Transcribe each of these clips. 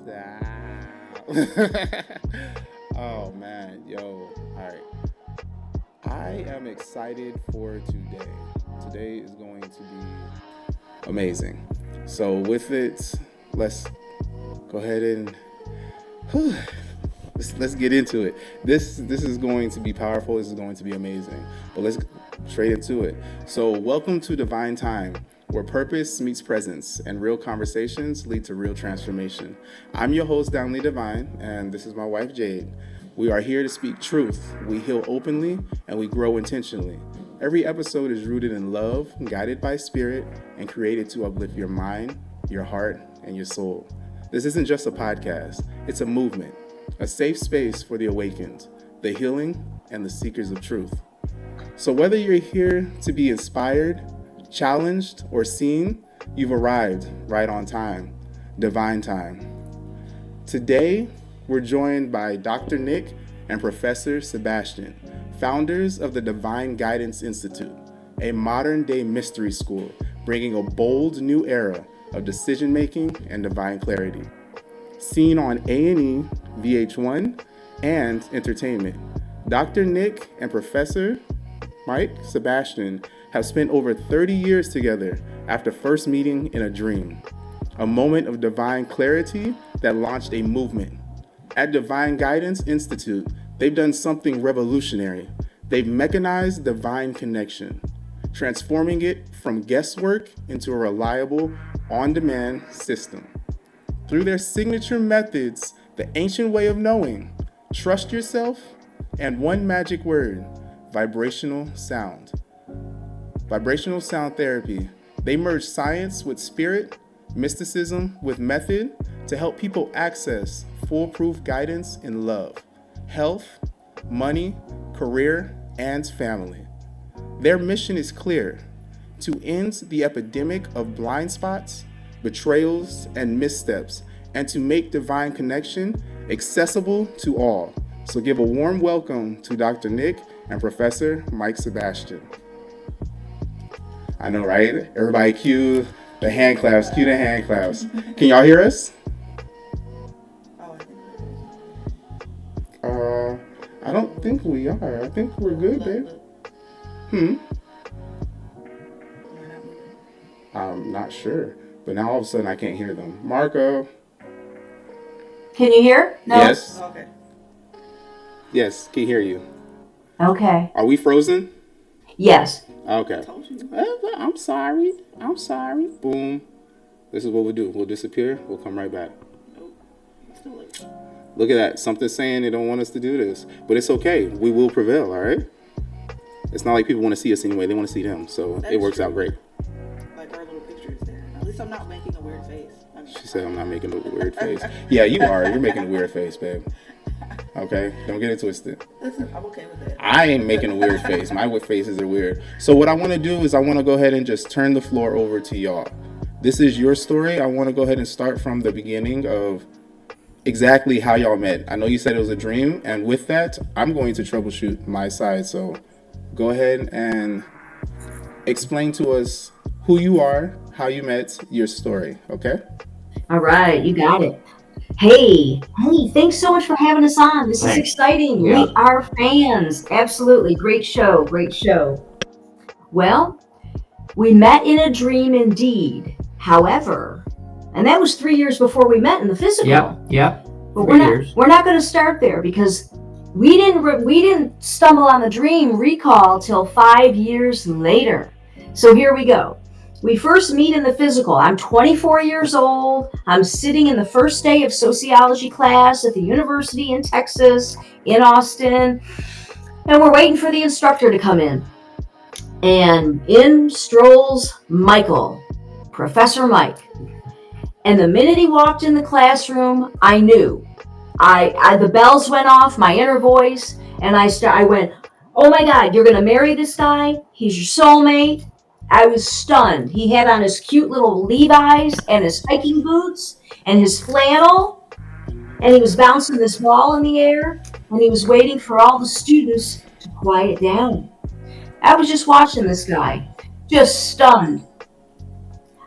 Stop. Oh man, yo. All right. I am excited for today. Today is going to be amazing. So with it, let's go ahead and let's get into it. This is going to be powerful. This is going to be amazing. But let's straight into it. So welcome to Divine Time, where purpose meets presence and real conversations lead to real transformation. I'm your host, Danli Divine, and this is my wife, Jade. We are here to speak truth. We heal openly and we grow intentionally. Every episode is rooted in love, guided by spirit, and created to uplift your mind, your heart, and your soul. This isn't just a podcast, it's a movement, a safe space for the awakened, the healing, and the seekers of truth. So whether you're here to be inspired, challenged, or seen, you've arrived right on time. Divine Time. Today, we're joined by Dr. Nic and Professor Sebastian, founders of the Divine Guidance Institute, a modern-day mystery school bringing a bold new era of decision-making and divine clarity. Seen on A&E, VH1, and entertainment, Dr. Nic and Professor Sebastian have spent over 30 years together after first meeting in a dream, a moment of divine clarity that launched a movement. At Divine Guidance Institute, they've done something revolutionary. They've mechanized divine connection, transforming it from guesswork into a reliable, on-demand system. Through their signature methods, the ancient way of knowing, trust yourself, and one magic word, vibrational sound. Vibrational sound therapy. They merge science with spirit, mysticism with method to help people access foolproof guidance in love, health, money, career, and family. Their mission is clear: to end the epidemic of blind spots, betrayals, and missteps, and to make divine connection accessible to all. So give a warm welcome to Dr. Nic and Professor Sebastian. I know, right? Everybody cue the hand claps, cue the hand claps. Can y'all hear us? I don't think we are. I think we're good, babe. I'm not sure. But now all of a sudden I can't hear them. Marco. Can you hear? No? Yes. Okay. Yes, can hear you. Okay. Are we frozen? Yes. Okay. I'm sorry. Boom. This is what we'll do. We'll disappear. We'll come right back. Look at that. Something's saying they don't want us to do this. But it's okay. We will prevail, all right? It's not like people want to see us anyway. They want to see them. So it works out great. Like our little pictures there. At least I'm not making a weird face. She said I'm not making a weird face. Yeah, you are. You're making a weird face, babe. Okay? Don't get it twisted. Listen, I'm okay with it. I ain't making a weird face. My faces are weird. So what I want to do is I want to go ahead and just turn the floor over to y'all. This is your story. I want to go ahead and start from the beginning of exactly how y'all met. I know you said it was a dream, and with that, I'm going to troubleshoot my side. So go ahead and explain to us who you are, how you met, your story, okay? All right, you got it. Hey, thanks so much for having us on. This is exciting. Yeah. We are fans. Absolutely. Great show. Well, we met in a dream indeed. However, and that was 3 years before we met in the physical. Yep. But we're not going to start there because we didn't stumble on the dream recall till 5 years later. So here we go. We first meet in the physical. I'm 24 years old. I'm sitting in the first day of sociology class at the university in Texas, in Austin, and we're waiting for the instructor to come in. And in strolls Michael, Professor Mike. And the minute he walked in the classroom, I knew. The bells went off, my inner voice, and I went, oh my God, you're going to marry this guy? He's your soulmate? I was stunned. He had on his cute little Levi's and his hiking boots and his flannel, and he was bouncing this ball in the air, and he was waiting for all the students to quiet down. I was just watching this guy, just stunned.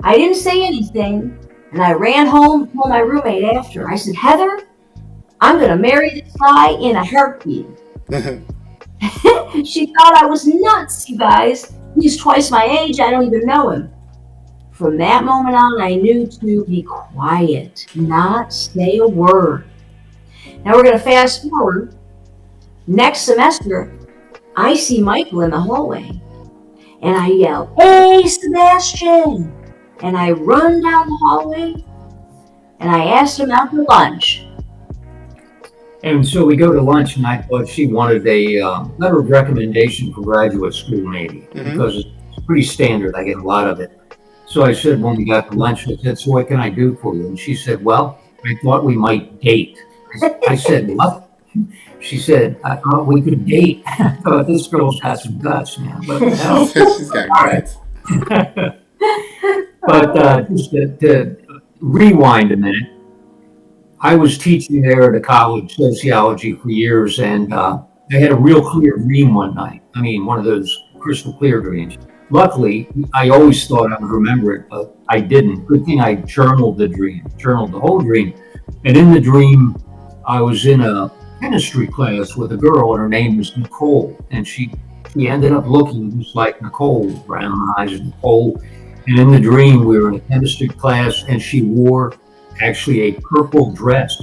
I didn't say anything, And I ran home, told my roommate after. I said, Heather, I'm going to marry this guy in a heartbeat. She thought I was nuts, you guys. He's twice my age. I don't even know him. From that moment on, I knew to be quiet, not say a word. Now we're going to fast forward. Next semester, I see Michael in the hallway. And I yell, "Hey, Sebastian!" And I run down the hallway. And I asked him out for lunch. And so we go to lunch, and I thought she wanted a letter of recommendation for graduate school, maybe, because it's pretty standard. I get a lot of it. So I said, when we got to lunch, I said, "So what can I do for you?" And she said, "Well, I thought we might date." I said, "What?" She said, "I thought we could date." I thought, this girl's got some guts, man. What the hell? She's got guts. But just to rewind a minute, I was teaching there at a college, sociology, for years, and I had a real clear dream one night. I mean, one of those crystal clear dreams. Luckily, I always thought I would remember it, but I didn't. Good thing I journaled the whole dream. And in the dream, I was in a chemistry class with a girl, and her name was Nicole. And she ended up looking just like Nicole, brown eyes, Nicole. And in the dream, we were in a chemistry class, and she wore actually a purple dress,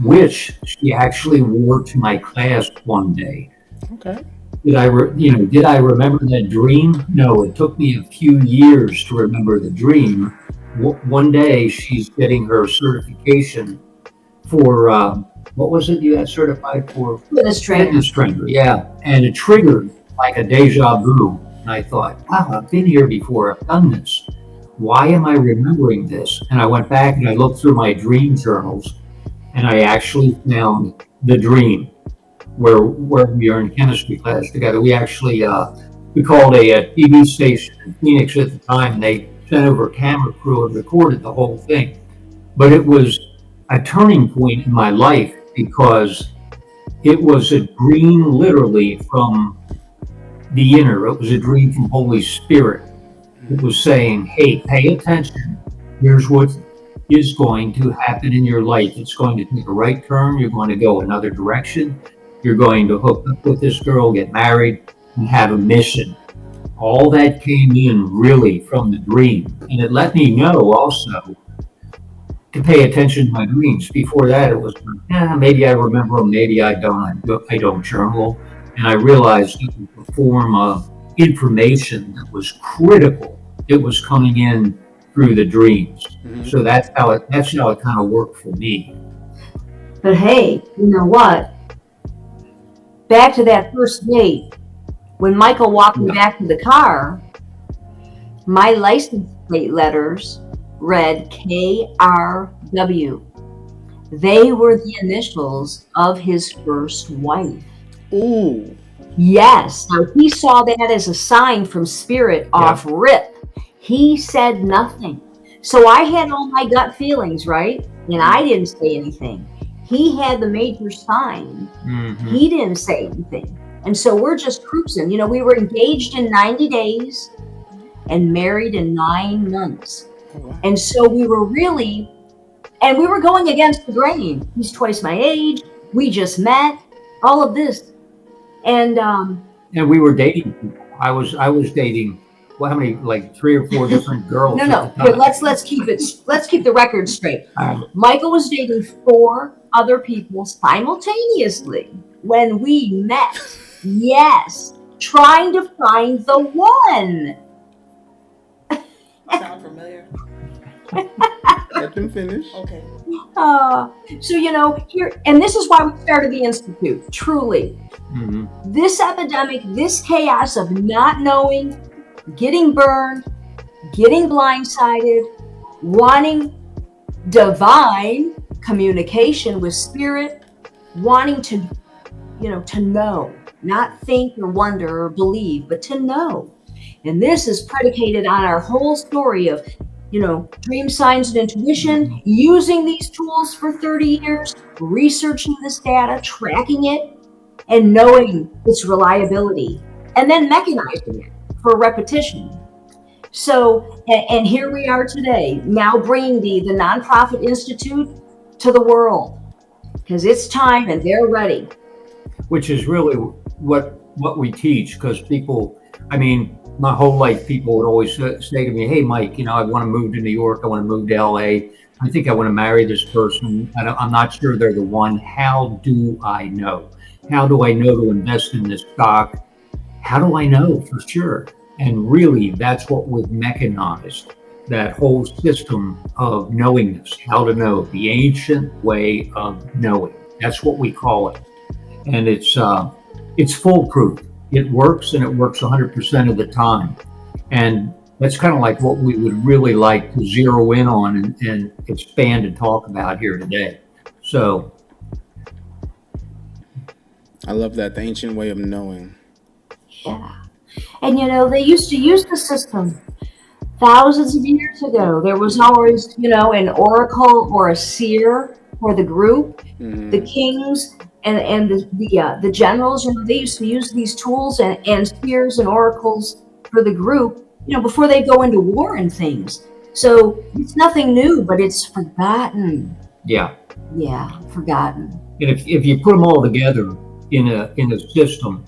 which she actually wore to my class one day. Okay. Did I remember that dream? No, it took me a few years to remember the dream. One day, she's getting her certification for what was it you got certified for? Fitness trainer. Fitness trainer, yeah. And it triggered like a deja vu. And I thought, wow, I've been here before. I've done this. Why am I remembering this? And I went back and I looked through my dream journals, and I actually found the dream where we are in chemistry class together. We actually we called a TV station in Phoenix at the time, and they sent over a camera crew and recorded the whole thing. But it was a turning point in my life, because it was a dream literally from the inner. It was a dream from Holy Spirit. It was saying, hey, pay attention. Here's what is going to happen in your life. It's going to take a right turn. You're going to go another direction. You're going to hook up with this girl, get married, and have a mission. All that came in really from the dream. And it let me know also to pay attention to my dreams. Before that, it was, maybe I remember them, maybe I don't. I don't journal. And I realized it was a form of information that was critical. It was coming in through the dreams. So that's how it kind of worked for me. But hey, you know what? Back to that first date, when Michael walked me back to the car, my license plate letters read KRW. They were the initials of his first wife. Ooh. Yes. Now he saw that as a sign from spirit off rip. He said nothing. So I had all my gut feelings, right? And I didn't say anything. He had the major sign. He didn't say anything. And so we're just cruising. You know, we were engaged in 90 days and married in 9 months. And so we were going against the grain. He's twice my age. We just met. All of this. And we were dating people. I was dating, well, how many, like 3 or 4 different girls? No. But let's keep the record straight. Michael was dating 4 other people simultaneously when we met. Yes, trying to find the one. Sound familiar? Let them finish. Okay. So you know, here, and this is why we started the Institute. Truly, this epidemic, this chaos of not knowing, getting burned, getting blindsided, wanting divine communication with spirit, wanting to know, not think or wonder or believe, but to know. And this is predicated on our whole story of, dream signs and intuition, using these tools for 30 years, researching this data, tracking it, and knowing its reliability, and then mechanizing it for repetition. So, and here we are today, now bringing the Nonprofit Institute to the world because it's time and they're ready. which is really what we teach. Because people, I mean, my whole life, people would always say to me, "Hey, Mike, I want to move to New York. I want to move to LA. I think I want to marry this person. I'm not sure they're the one. How do I know? How do I know to invest in this stock? How do I know for sure?" And really, that's what was mechanized. That whole system of knowingness, how to know, the ancient way of knowing. That's what we call it, and it's foolproof. It works, and it works 100% of the time. And that's kind of like what we would really like to zero in on and expand and talk about here today. So, I love that, the ancient way of knowing. Yeah. And they used to use the system thousands of years ago. There was always, an oracle or a seer for the group, the kings and the generals. They used to use these tools and seers and oracles for the group, before they go into war and things. So it's nothing new, but it's forgotten. yeah. Yeah, forgotten. And if you put them all together in a system,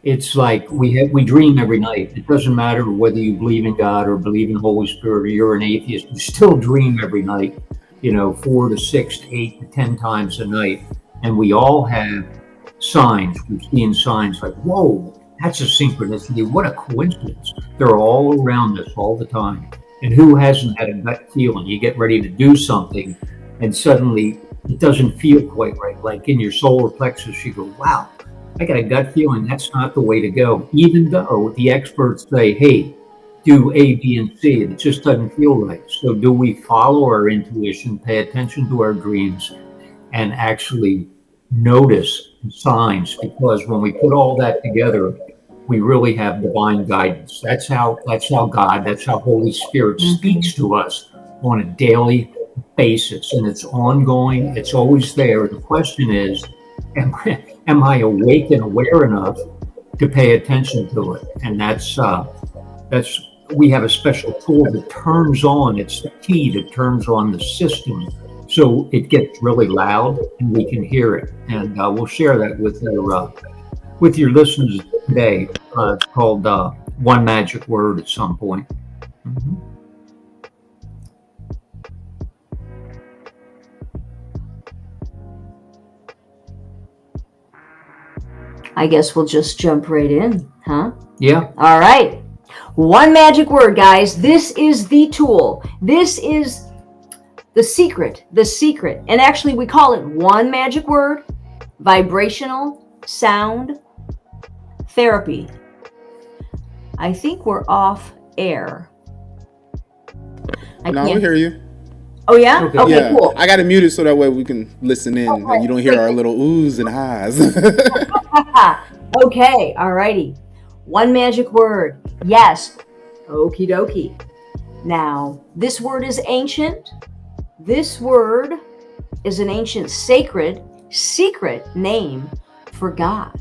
it's like we dream every night. It doesn't matter whether you believe in God or believe in Holy Spirit or you're an atheist. You still dream every night, 4 to 6 to 8 to 10 times a night. And we all have signs. We've seen signs like, whoa, that's a synchronicity. What a coincidence. They're all around us all the time. And who hasn't had a gut feeling? You get ready to do something and suddenly it doesn't feel quite right. Like in your solar plexus, you go, wow, I got a gut feeling that's not the way to go. Even though the experts say, hey, do A, B, and C, and it just doesn't feel right. So do we follow our intuition, pay attention to our dreams, and actually notice signs? Because when we put all that together, we really have divine guidance. That's how God, that's how Holy Spirit speaks to us on a daily basis, and it's ongoing. It's always there. The question is, am I awake and aware enough to pay attention to it? And that's we have a special tool that turns on. It's the key that turns on the system, so it gets really loud and we can hear it. And we'll share that with your listeners today. It's called One Magic Word at some point. Mm-hmm. I guess we'll just jump right in, huh? Yeah. All right. One magic word, guys. This is the tool. This is the secret. And actually, we call it one magic word, vibrational sound therapy. I think we're off air. No, we hear you. Oh, yeah? Okay, yeah. cool. I got it muted so that way we can listen in and you don't hear our little oohs and ahs. Okay, alrighty. One magic word. Yes. Okie dokie. Now, this word is ancient. This word is an ancient secret name for God.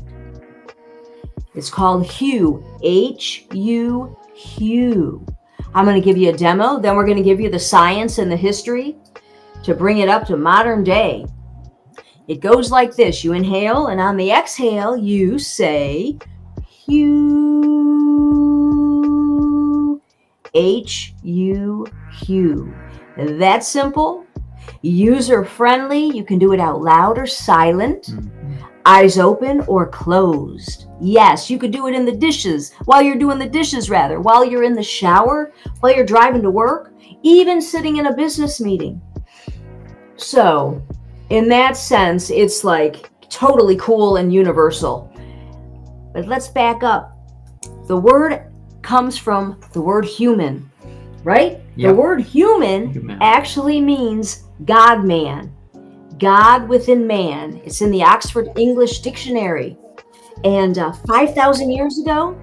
It's called Hue. H-U, Hue. I'm going to give you a demo. Then we're going to give you the science and the history to bring it up to modern day. It goes like this. You inhale, and on the exhale, you say Hue. H-U, Hue. That's simple. User friendly. You can do it out loud or silent. Eyes open or closed. Yes, you could do it in the dishes, while you're doing the dishes, while you're in the shower, while you're driving to work, even sitting in a business meeting. So, in that sense, it's like totally cool and universal. But let's back up. The word comes from the word human, right? Yep. The word human actually means God-man. God within man. It's in the Oxford English Dictionary. And 5,000 years ago,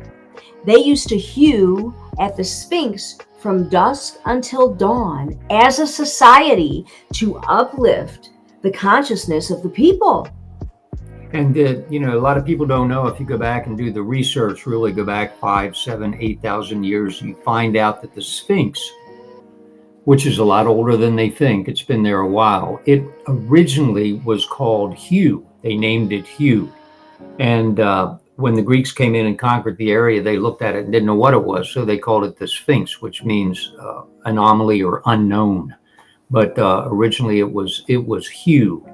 they used to hew at the Sphinx from dusk until dawn as a society to uplift the consciousness of the people. And a lot of people don't know, if you go back and do the research, really go back 5, 7, 8,000 years, you find out that the Sphinx, which is a lot older than they think, it's been there a while, it originally was called Hugh. They named it Hugh. And when the Greeks came in and conquered the area, they looked at it and didn't know what it was, so they called it the Sphinx, which means anomaly or unknown. But originally it was Hugh.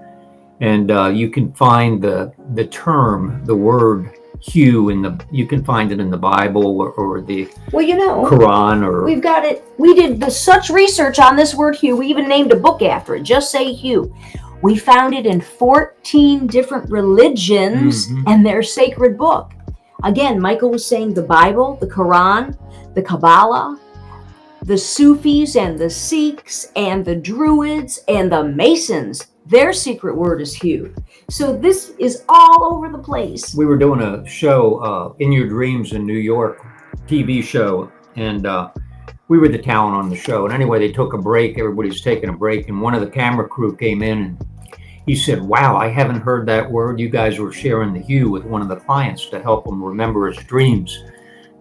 And you can find the term, the word Hugh you can find it in the Bible or the Quran, or we've got it. We did such research on this word Hugh. We even named a book after it. Just say Hugh. We found it in 14 different religions and their sacred book. Again, Michael was saying the Bible, the Quran, the Kabbalah, the Sufis and the Sikhs and the Druids and the Masons. Their secret word is Hugh. So this is all over the place. We were doing a show, In Your Dreams in New York, TV show, and we were the talent on the show. And anyway, they took a break. Everybody's taking a break. And one of the camera crew came in and he said, "Wow, I haven't heard that word. You guys were sharing the Hugh with one of the clients to help him remember his dreams.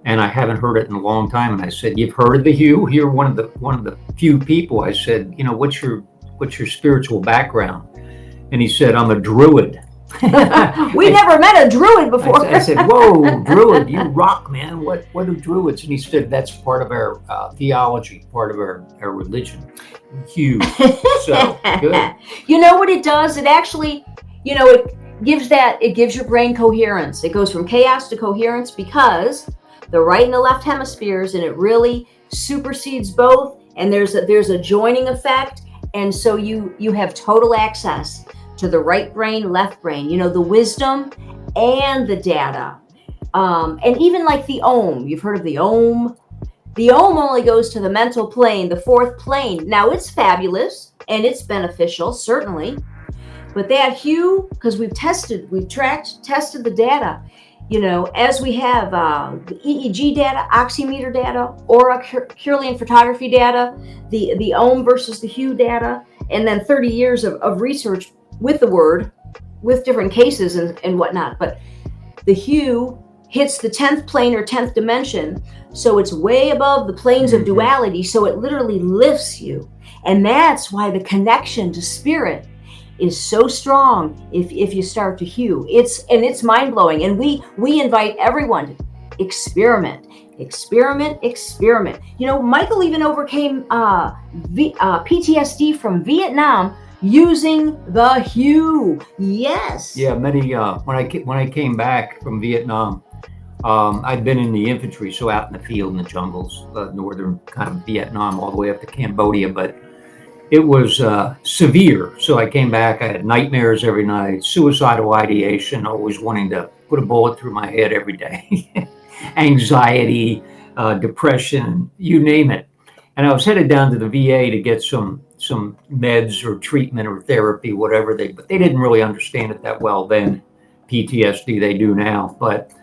And I haven't heard it in a long time." And I said, "You've heard of the Hugh? You're one of the few people." I said, "What's your spiritual background?" And he said, "I'm a druid." We never met a druid before. I said, "Whoa, druid, you rock, man. What are druids?" And he said, "That's part of our theology, part of our religion." Huge. So good. You know what it does? It actually, it gives your brain coherence. It goes from chaos to coherence because the right and the left hemispheres, and it really supersedes both. And there's a joining effect. And so you have total access to the right brain, left brain, the wisdom and the data. And even like the Om, you've heard of the Om. The Om only goes to the mental plane, the fourth plane. Now it's fabulous and it's beneficial, certainly. But that Hugh, because we've tested the data, as we have the EEG data, oximeter data, aura, Kirlian photography data, the Om versus the Hugh data, and then 30 years of research with the word, with different cases and whatnot. But the Hugh hits the 10th plane or 10th dimension, so it's way above the planes of duality, so it literally lifts you. And that's why the connection to spirit is so strong if you start to Hugh. It's mind-blowing. And we invite everyone to experiment. Michael even overcame PTSD from Vietnam using the Hugh. Yes. Yeah, many when I came back from Vietnam, I'd been in the infantry, so out in the field in the jungles, northern kind of Vietnam, all the way up to Cambodia, but it was severe. So I came back, I had nightmares every night, suicidal ideation, always wanting to put a bullet through my head every day, anxiety, depression, you name it. And I was headed down to the VA to get some meds or treatment or therapy, whatever but they didn't really understand it that well then. PTSD, they do now. But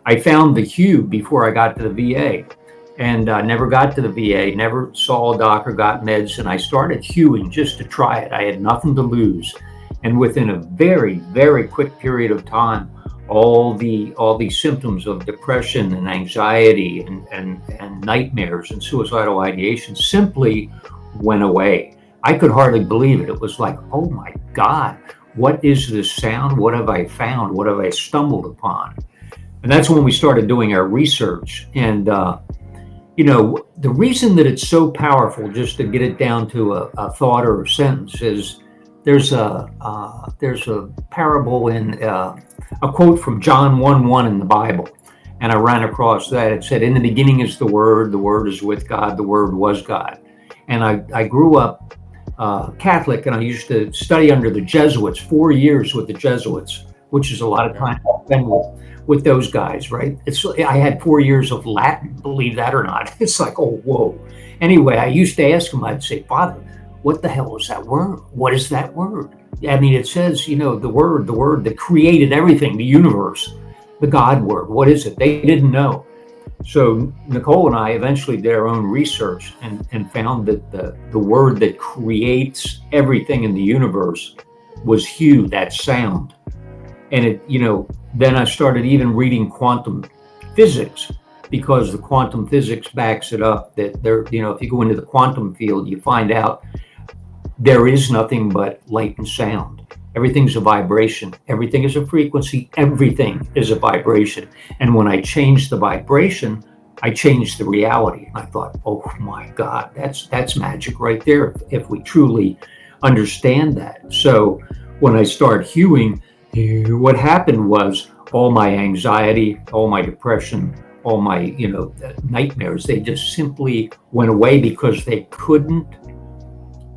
I found the Hugh before I got to the VA, and never got to the VA, never saw a doctor, got meds, and I started hewing just to try it. I had nothing to lose. And within a very, very quick period of time, all the symptoms of depression and anxiety and nightmares and suicidal ideation simply went away. I could hardly believe it. It was like, oh my God, what is this sound? What have I found? What have I stumbled upon? And that's when we started doing our research. And, the reason that it's so powerful, just to get it down to a thought or a sentence, is there's a parable in a quote from John 1:1 in the Bible. And I ran across that. It said, "In the beginning is the Word is with God, the Word was God." And I grew up Catholic, and I used to study under the Jesuits, 4 years with the Jesuits, which is a lot of time I've spent with those guys, right? I had 4 years of Latin, believe that or not. It's like, oh, whoa. Anyway, I used to ask him, I'd say, "Father, what the hell is that word? What is that word?" I mean, it says, the word that created everything, the universe, the God word. What is it? They didn't know. So Nicole and I eventually did our own research and found that the word that creates everything in the universe was Hugh, that sound. And then I started even reading quantum physics, because the quantum physics backs it up that if you go into the quantum field, you find out there is nothing but light and sound. Everything's a vibration. Everything is a frequency. Everything is a vibration. And when I changed the vibration, I changed the reality. I thought, oh my God, that's magic right there if we truly understand that. So when I started hewing, what happened was all my anxiety, all my depression, all my nightmares, they just simply went away because they couldn't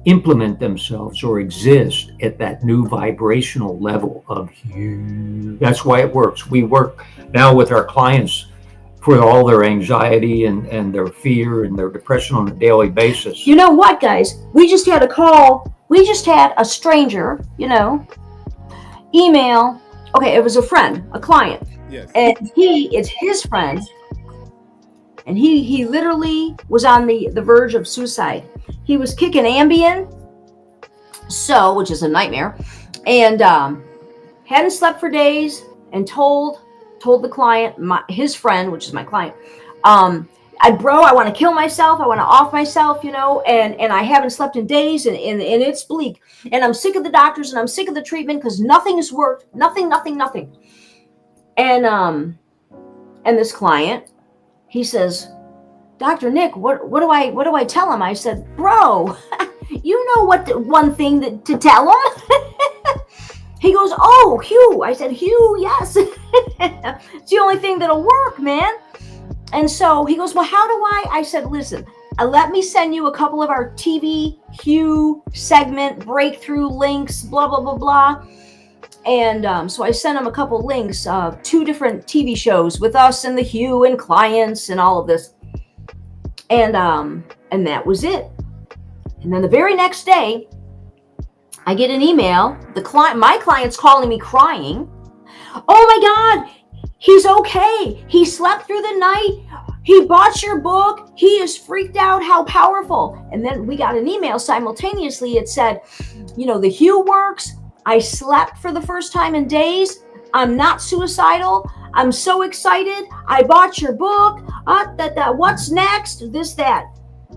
implement themselves or exist at that new vibrational level of hue. That's why it works. We work now with our clients for all their anxiety and their fear and their depression on a daily basis. You know what, guys? We just had a call. We just had a stranger, email. Okay, it was a friend, a client. Yes. And it's his friend. And he literally was on the verge of suicide. He was kicking Ambien, which is a nightmare, and hadn't slept for days, and told the client, his friend, which is my client, I want to kill myself. I want to off myself, and I haven't slept in days, and it's bleak, and I'm sick of the doctors, and I'm sick of the treatment because nothing has worked, nothing. And this client, he says, Dr. Nic, what do I tell him? I said, bro, you know one thing to tell him? He goes, oh, Hugh. I said, Hugh, yes. It's the only thing that'll work, man. And so he goes, well, how do I said, listen, let me send you a couple of our TV Hugh segment breakthrough links, blah, blah, blah, blah. And so I sent him a couple links, 2 different TV shows with us and the Hugh and clients and all of this. And that was it. And then the very next day, I get an email. My client's calling me crying. Oh my God, he's okay. He slept through the night. He bought your book. He is freaked out. How powerful. And then we got an email simultaneously. It said, the Hugh works. I slept for the first time in days. I'm not suicidal. I'm so excited. I bought your book. What's next? This, that.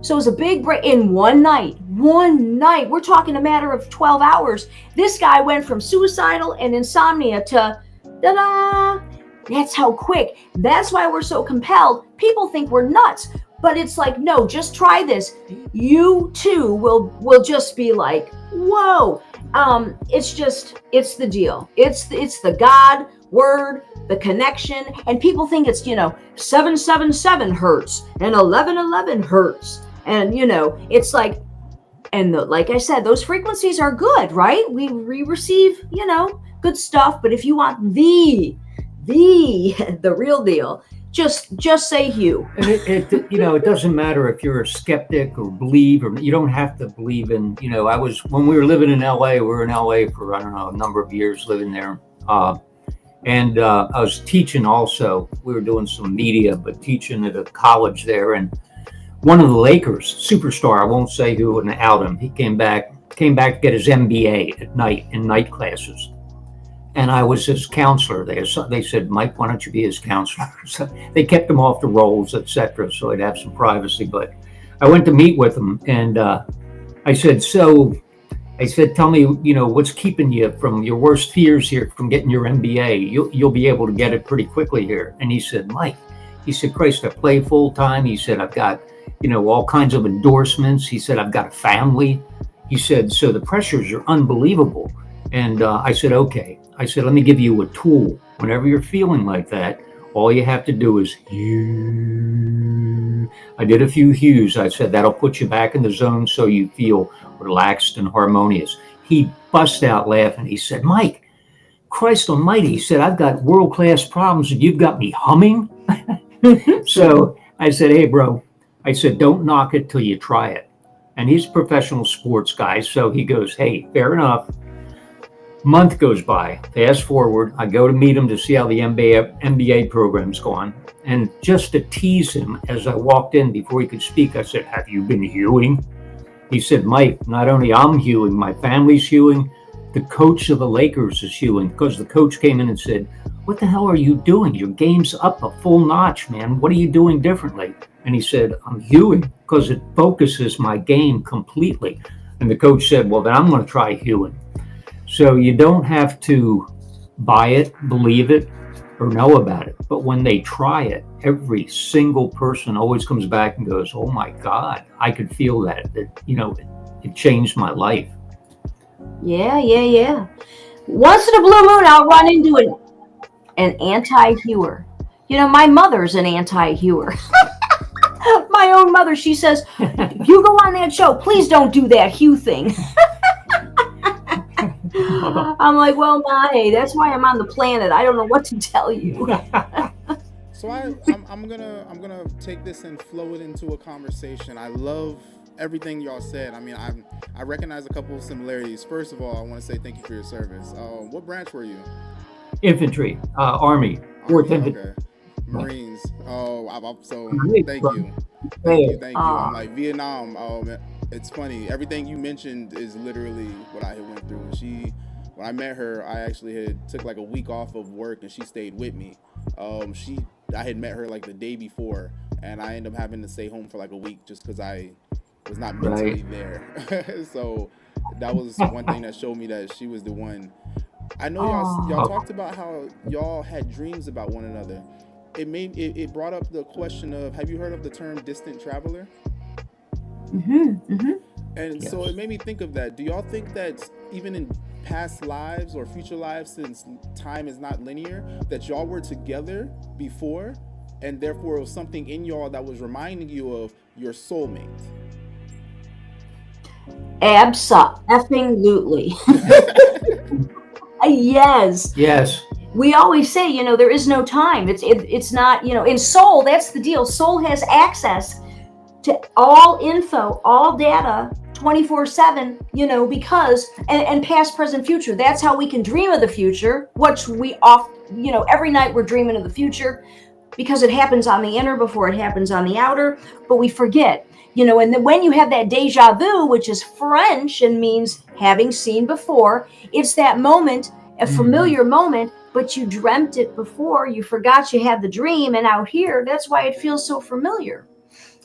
So it was a big break in one night. We're talking a matter of 12 hours. This guy went from suicidal and insomnia to da-da. That's how quick. That's why we're so compelled. People think we're nuts, but it's like, no, just try this. You too will just be like, whoa. It's the deal. It's the God word, the connection, and people think it's 777 hertz and 1111 hertz, and it's like, and like I said, those frequencies are good, right? We receive good stuff, but if you want the real deal, just say Hugh. And it doesn't matter if you're a skeptic or believe, or you don't have to believe in, when we were living in LA, we were in LA for, I don't know, a number of years living there. And I was teaching also. We were doing some media, but teaching at a college there. And one of the Lakers, superstar, I won't say who, and out him, he came back to get his MBA at night in night classes. And I was his counselor there. So they said, Mike, why don't you be his counselor? So they kept him off the rolls, etc., so he'd have some privacy. But I went to meet with him, and I said, tell me, what's keeping you from your worst fears here from getting your MBA? You'll be able to get it pretty quickly here. And he said, Mike, Christ, I play full time. He said, I've got, all kinds of endorsements. He said, I've got a family. He said, so the pressures are unbelievable. And I said, okay. I said, let me give you a tool. Whenever you're feeling like that, all you have to do is hew. I did a few hews. I said, that'll put you back in the zone so you feel relaxed and harmonious. He bust out laughing. He said, Mike, Christ almighty. He said, I've got world-class problems and you've got me humming. So I said, hey, bro. I said, don't knock it till you try it. And he's a professional sports guy. So he goes, hey, fair enough. Month goes by. Fast forward, I go to meet him to see how the MBA program's going. And just to tease him, as I walked in before he could speak, I said, have you been hewing? He said, Mike, not only I'm hewing, my family's hewing. the coach of the Lakers is hewing, because the coach came in and said, "What the hell are you doing? Your game's up a full notch, man. What are you doing differently?" And he said, "I'm hewing because it focuses my game completely." And the coach said, "Well, then I'm going to try hewing." So you don't have to buy it, believe it, or know about it. But when they try it, every single person always comes back and goes, "Oh my God, I could feel that. It changed my life." Yeah. Once in a blue moon, I'll run into an anti-hewer. My mother's an anti-hewer. My own mother, she says, "If you go on that show, please don't do that hew thing." I'm like, "Well, Ma, hey, that's why I'm on the planet. I don't know what to tell you." So I'm gonna take this and flow it into a conversation. I love everything y'all said. I mean, I recognize a couple of similarities. First of all, I want to say thank you for your service. What branch were you? Infantry, Army, 4th Infantry. Okay. Marines. So Right. thank you. I'm like Vietnam. It's funny. Everything you mentioned is literally what I had went through. When I met her, I actually had took like a week off of work, and she stayed with me. I had met her like the day before, and I ended up having to stay home for like a week just because I was not mentally there. So that was one thing that showed me that she was the one. I know y'all talked about how y'all had dreams about one another. It brought up the question of, have you heard of the term distant traveler? And Yes. so it made me think of that. Do y'all think that even in past lives or future lives, since time is not linear, that y'all were together before, and therefore it was something in y'all that was reminding you of your soulmate? Abso-effing-lutely. Yes. Yes. We always say, there is no time. It's not, in soul, that's the deal. Soul has access to all info, all data, 24/7, because, and past, present, future. That's how we can dream of the future, which we every night we're dreaming of the future because it happens on the inner before it happens on the outer, but we forget, and then when you have that deja vu, which is French and means having seen before, it's that moment, a familiar moment, but you dreamt it before, you forgot you had the dream, and out here, that's why it feels so familiar.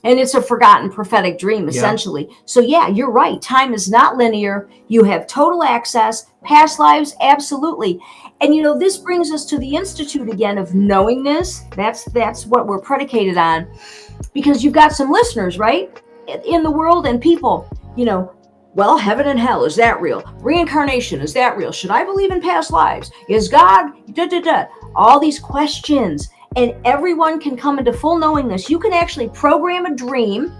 And it's a forgotten prophetic dream, essentially. Yeah. So yeah, you're right. Time is not linear. You have total access. Past lives, absolutely. And this brings us to the institute again of knowingness. That's what we're predicated on. Because you've got some listeners, right? In the world and people, well, heaven and hell, is that real? Reincarnation, is that real? Should I believe in past lives? Is God? All these questions. And everyone can come into full knowingness. You can actually program a dream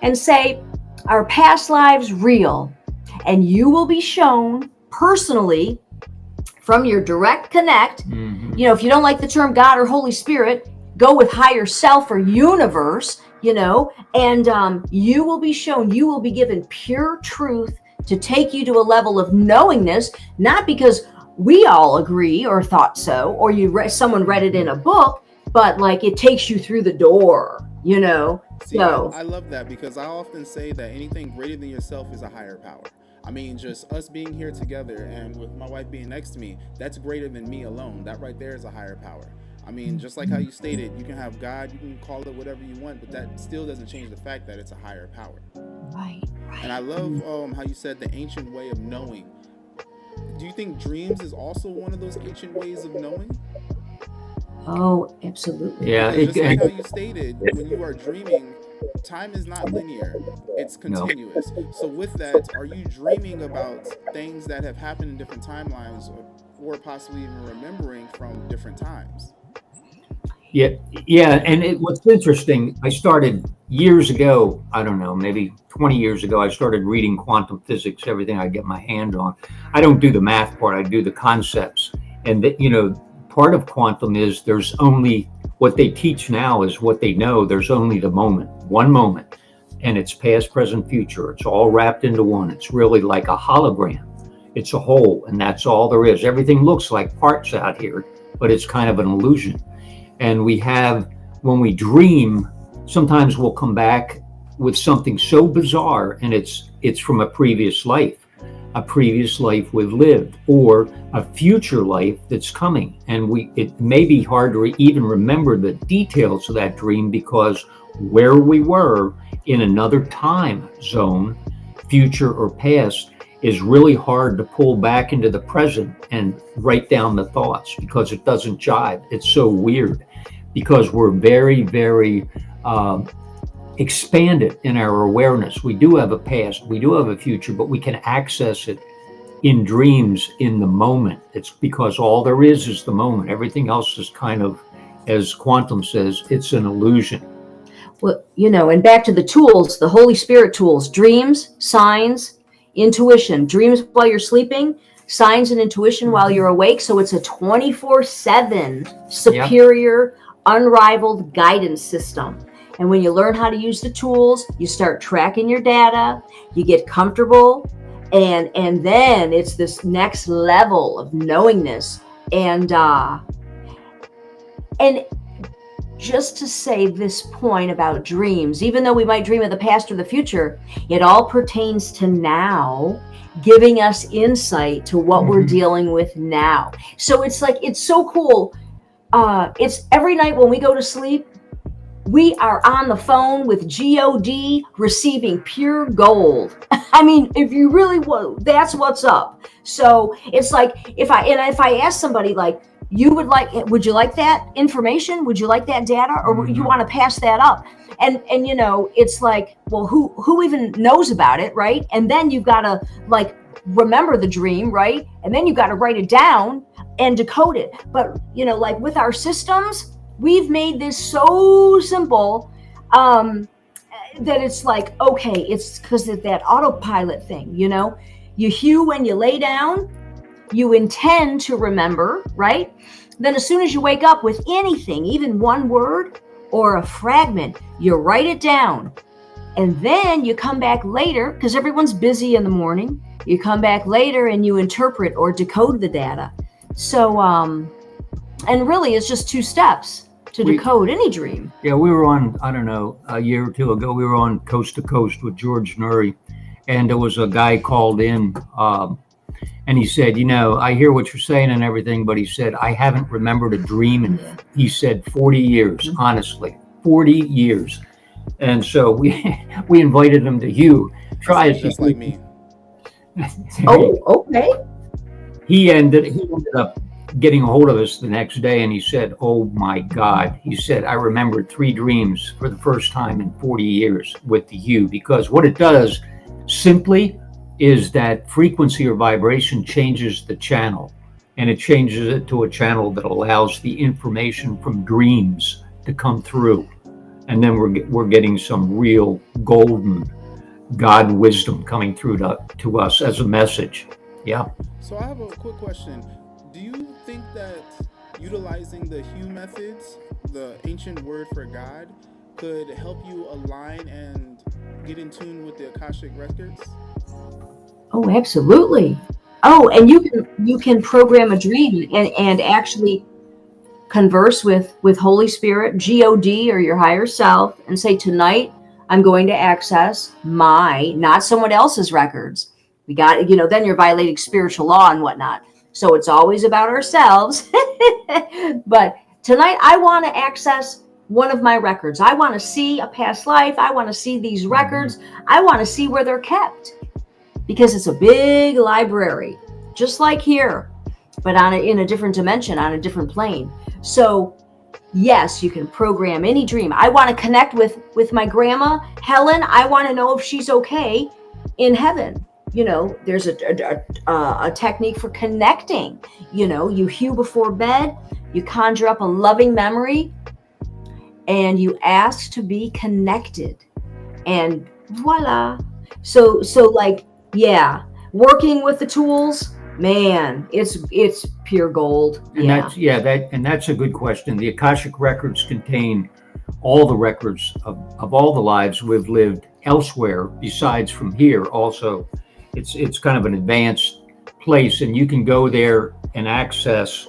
and say, "Are past lives real?" And you will be shown personally from your direct connect. If you don't like the term God or Holy Spirit, go with higher self or universe, and you will be shown, you will be given pure truth to take you to a level of knowingness, not because we all agree or thought so, or someone read it in a book, but like it takes you through the door, See, so I love that, because I often say that anything greater than yourself is a higher power. I mean, just us being here together and with my wife being next to me, that's greater than me alone. That right there is a higher power. I mean, just like how you stated, you can have God, you can call it whatever you want, but that still doesn't change the fact that it's a higher power. Right. And I love how you said the ancient way of knowing. Do you think dreams is also one of those ancient ways of knowing? Oh, absolutely. Yeah. Just like how you stated, when you are dreaming, time is not linear. It's continuous. No. So with that, are you dreaming about things that have happened in different timelines, or possibly even remembering from different times? Yeah. And what's interesting, I started years ago, I don't know, maybe 20 years ago, I started reading quantum physics, everything I get my hand on. I don't do the math part, I do the concepts. And, part of quantum is there's only, what they teach now is what they know, there's only the moment, one moment. And it's past, present, future. It's all wrapped into one. It's really like a hologram. It's a whole, and that's all there is. Everything looks like parts out here, but it's kind of an illusion. And when we dream, sometimes we'll come back with something so bizarre, and it's from a previous life. a previous life we've lived or a future life that's coming. And it may be hard to even remember the details of that dream because where we were in another time zone, future or past, is really hard to pull back into the present and write down the thoughts because it doesn't jive. It's so weird because we're very, very expanded in our awareness. We do have a past, we do have a future, but we can access it in dreams in the moment. It's because all there is the moment. Everything else is kind of, as quantum says, it's an illusion. Well, and back to the tools, the Holy Spirit tools, dreams, signs, intuition, dreams while you're sleeping, signs and intuition while you're awake. So it's a 24/7 superior, unrivaled guidance system. And when you learn how to use the tools, you start tracking your data, you get comfortable, and then it's this next level of knowingness. And just to say this point about dreams, even though we might dream of the past or the future, it all pertains to now, giving us insight to what we're dealing with now. So it's like, it's so cool. It's every night when we go to sleep, we are on the phone with God receiving pure gold. I mean, if you really want, that's what's up. So it's like, if I ask somebody like, would you like that information? Would you like that data? Or would you want to pass that up? And it's like, well, who even knows about it, right? And then you've got to like remember the dream, right? And then you've got to write it down and decode it. But like with our systems, we've made this so simple that it's like, okay, it's because of that autopilot thing, you hew when you lay down, you intend to remember, right? Then as soon as you wake up with anything, even one word or a fragment, you write it down. And then you come back later, because everyone's busy in the morning, you come back later and you interpret or decode the data. So, and really it's just 2 steps to decode any dream. Yeah, we were on, I don't know, a year or 2 ago, we were on Coast to Coast with George Nuri, and there was a guy called in, and he said, I hear what you're saying and everything, but he said, I haven't remembered a dream in, he said, 40 years, honestly, 40 years. And so we invited him to Hugh. Try it. Just like me. Oh, okay. He ended up getting a hold of us the next day, and he said, oh my God, he said, I remembered 3 dreams for the first time in 40 years with the Hugh, because what it does simply is that frequency or vibration changes the channel, and it changes it to a channel that allows the information from dreams to come through. And then we're getting some real golden God wisdom coming through to us as a message. Yeah. So I have a quick question. Do you think that utilizing the Hugh methods, the ancient word for God, could help you align and get in tune with the Akashic records? Oh, absolutely. Oh, and you can program a dream and actually converse with Holy Spirit, God, or your higher self, and say, tonight I'm going to access not someone else's records. We got, then you're violating spiritual law and whatnot. So it's always about ourselves. But tonight I want to access one of my records. I want to see a past life. I want to see these records. I want to see where they're kept, because it's a big library, just like here, but in a different dimension, on a different plane. So yes, you can program any dream. I want to connect with my grandma, Helen. I want to know if she's okay in heaven. There's a technique for connecting. You hew before bed, you conjure up a loving memory, and you ask to be connected, and voila. So like, yeah, working with the tools, man, it's pure gold. And that's a good question. The Akashic records contain all the records of all the lives we've lived elsewhere besides from here. Also, it's kind of an advanced place, and you can go there and access.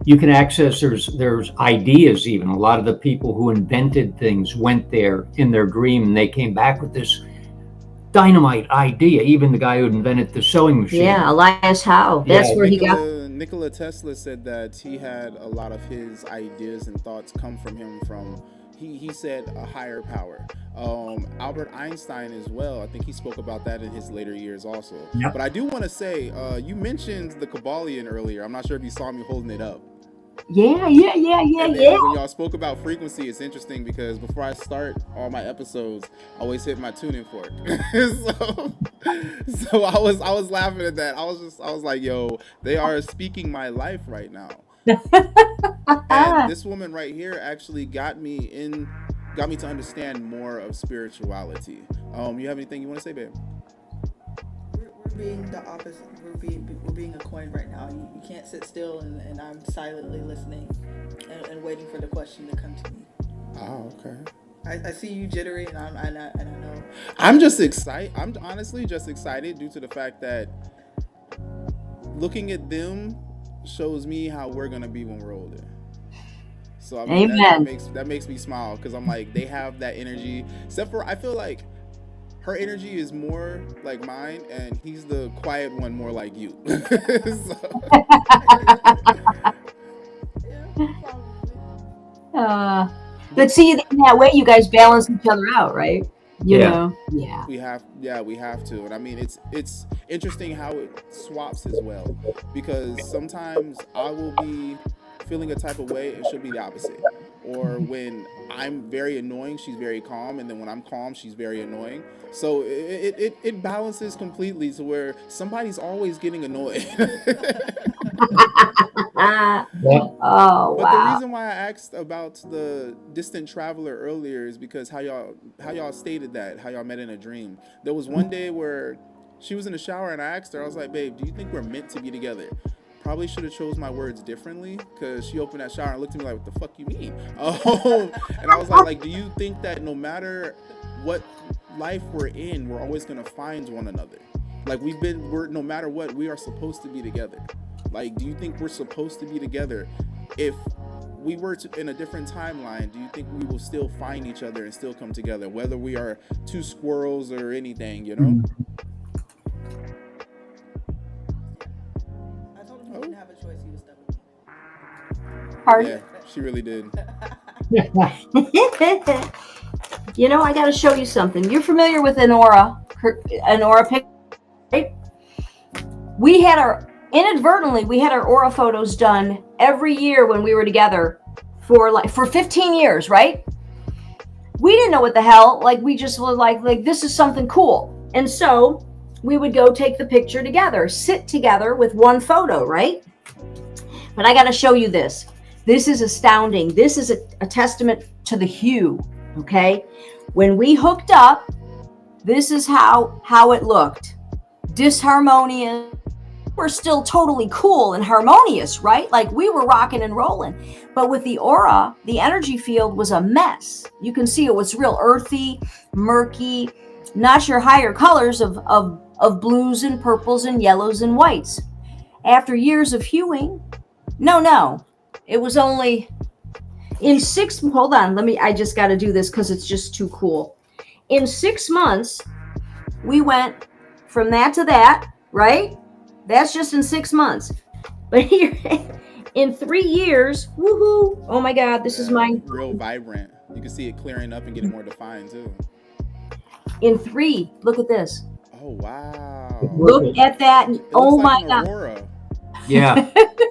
There's ideas even. A lot of the people who invented things went there in their dream, and they came back with this dynamite idea. Even the guy who invented the sewing machine. Yeah, Elias Howe. That's Yeah. where he got. Nikola Tesla said that he had a lot of his ideas and thoughts come from him from he said a higher power. Albert Einstein as well. I think he spoke about that in his later years also. Yep. But I do want to say, you mentioned the Kabbalion earlier. I'm not sure if you saw me holding it up. Yeah. And then when y'all spoke about frequency, it's interesting because before I start all my episodes, I always hit my tuning fork. so I was laughing at that. I was like, yo, they are speaking my life right now. And this woman right here actually got me to understand more of spirituality. You have anything you want to say, babe? We're being the opposite. We're being a coin right now. You can't sit still, and I'm silently listening and waiting for the question to come to me. Oh, okay. I see you jittery, and I know. I'm just excited. I'm honestly just excited due to the fact that looking at them shows me how we're gonna be when we're older. So I mean, Amen. that makes me smile because I'm like, they have that energy. Except for I feel like her energy is more like mine, and he's the quiet one, more like you. But see, in that way, you guys balance each other out, right? You know? Yeah. We have to. And I mean, it's interesting how it swaps as well, because sometimes I will be feeling a type of way and she'll be the opposite. Or when I'm very annoying, she's very calm, and then when I'm calm, she's very annoying. So it balances completely to where somebody's always getting annoyed. Oh, But the wow. reason why I asked about the distant traveler earlier is because how y'all stated that, how y'all met in a dream. There was one day where she was in the shower and I asked her, I was like, babe, do you think we're meant to be together? Probably should have chose my words differently, because she opened that shower and looked at me like, what the fuck you mean? And I was like, do you think that no matter what life we're in, we're always gonna find one another? Like we're no matter what, we are supposed to be together. Like, do you think we're supposed to be together? If we were in a different timeline, do you think we will still find each other and still come together, whether we are two squirrels or anything, you know? I told him he didn't have a choice. He was stuck with me. Pardon? Yeah, she really did. You know, I got to show you something. You're familiar with an aura picture, right? Inadvertently, we had our aura photos done every year when we were together for 15 years, right? We didn't know what the hell, like we just were like this is something cool. And so we would go take the picture together, sit together with one photo, right? But I got to show you this. This is astounding. This is a testament to the hue, okay? When we hooked up, this is how it looked. Disharmonious. We're still totally cool and harmonious, right? Like we were rocking and rolling. But with the aura, the energy field was a mess. You can see it was real earthy, murky, not your higher colors of blues and purples and yellows and whites. After years of hewing, no, it was only in hold on, I just got to do this because it's just too cool. In 6 months, we went from that to that, right? That's just in 6 months. But here, in 3 years, woohoo! Oh my God, this is my real vibrant. You can see it clearing up and getting more defined too. In 3, look at this. Oh wow! Look at that! Oh my God! Aurora. Yeah.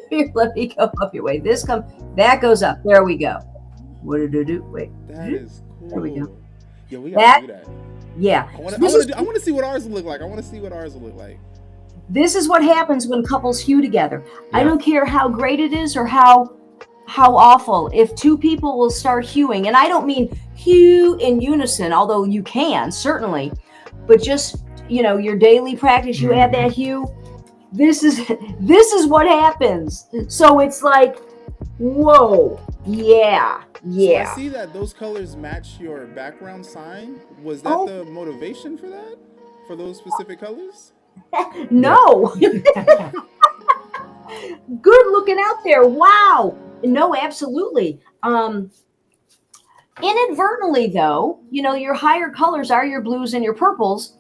Here, let me go up your way. That goes up. There we go. What did it do? Wait. That is cool. There we go. Yeah, we gotta do that. Yeah. I want to see what ours will look like. This is what happens when couples hew together. Yeah. I don't care how great it is or how awful. If two people will start hewing, and I don't mean hew in unison, although you can certainly, but just your daily practice, you add that hue. This is what happens. So it's like, whoa, yeah. So I see that those colors match your background sign. Was that the motivation for that? For those specific colors? No. Good looking out there. Wow. No, absolutely. Inadvertently though, your higher colors are your blues and your purples.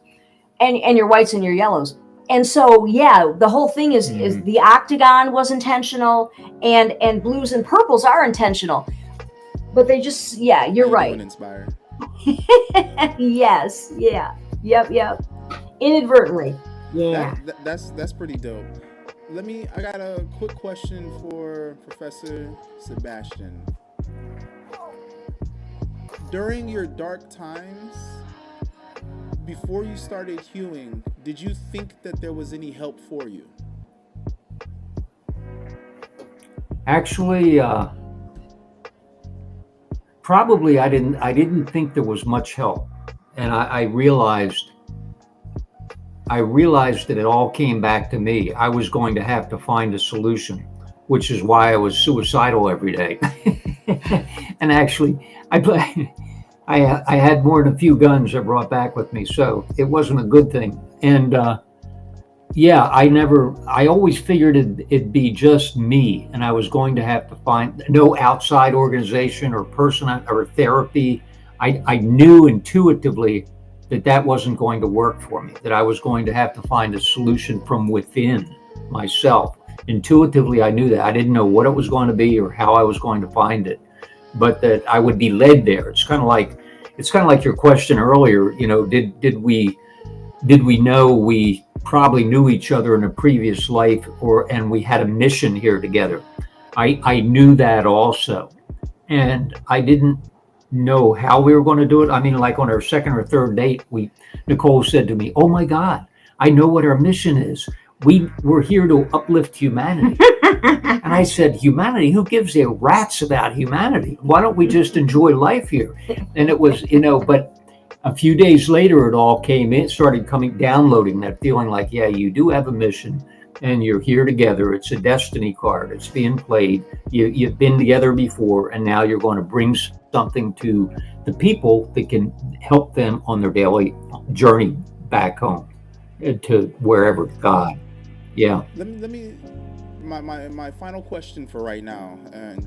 and your whites and your yellows. And so, yeah, the whole thing is the octagon was intentional, and blues and purples are intentional, but they just, yeah, you're How you right. doing, Inspire? Yes, yeah, yep, inadvertently, yeah. That's pretty dope. I got a quick question for Professor Sebastian. During your dark times, before you started hewing, did you think that there was any help for you? Actually, probably I didn't think there was much help, and I realized that it all came back to me. I was going to have to find a solution, which is why I was suicidal every day. And actually, I had more than a few guns I brought back with me, so it wasn't a good thing. And yeah, I always figured it'd be just me, and I was going to have to find no outside organization or person or therapy. I knew intuitively that wasn't going to work for me, that I was going to have to find a solution from within myself. Intuitively, I knew that. I didn't know what it was going to be or how I was going to find it, but that I would be led there. It's kind of like your question earlier. You know, did we know we probably knew each other in a previous life, and we had a mission here together? I knew that also, and I didn't know how we were going to do it. I mean, like on our second or third date, Nicole said to me, "Oh my God, I know what our mission is. We're here to uplift humanity." And I said, "Humanity? Who gives a rat's about humanity? Why don't we just enjoy life here?" And it was, but a few days later, it all came in, downloading that feeling like, yeah, you do have a mission and you're here together. It's a destiny card. It's being played. You've been together before, and now you're going to bring something to the people that can help them on their daily journey back home to wherever, God. Yeah. Let me my final question for right now, and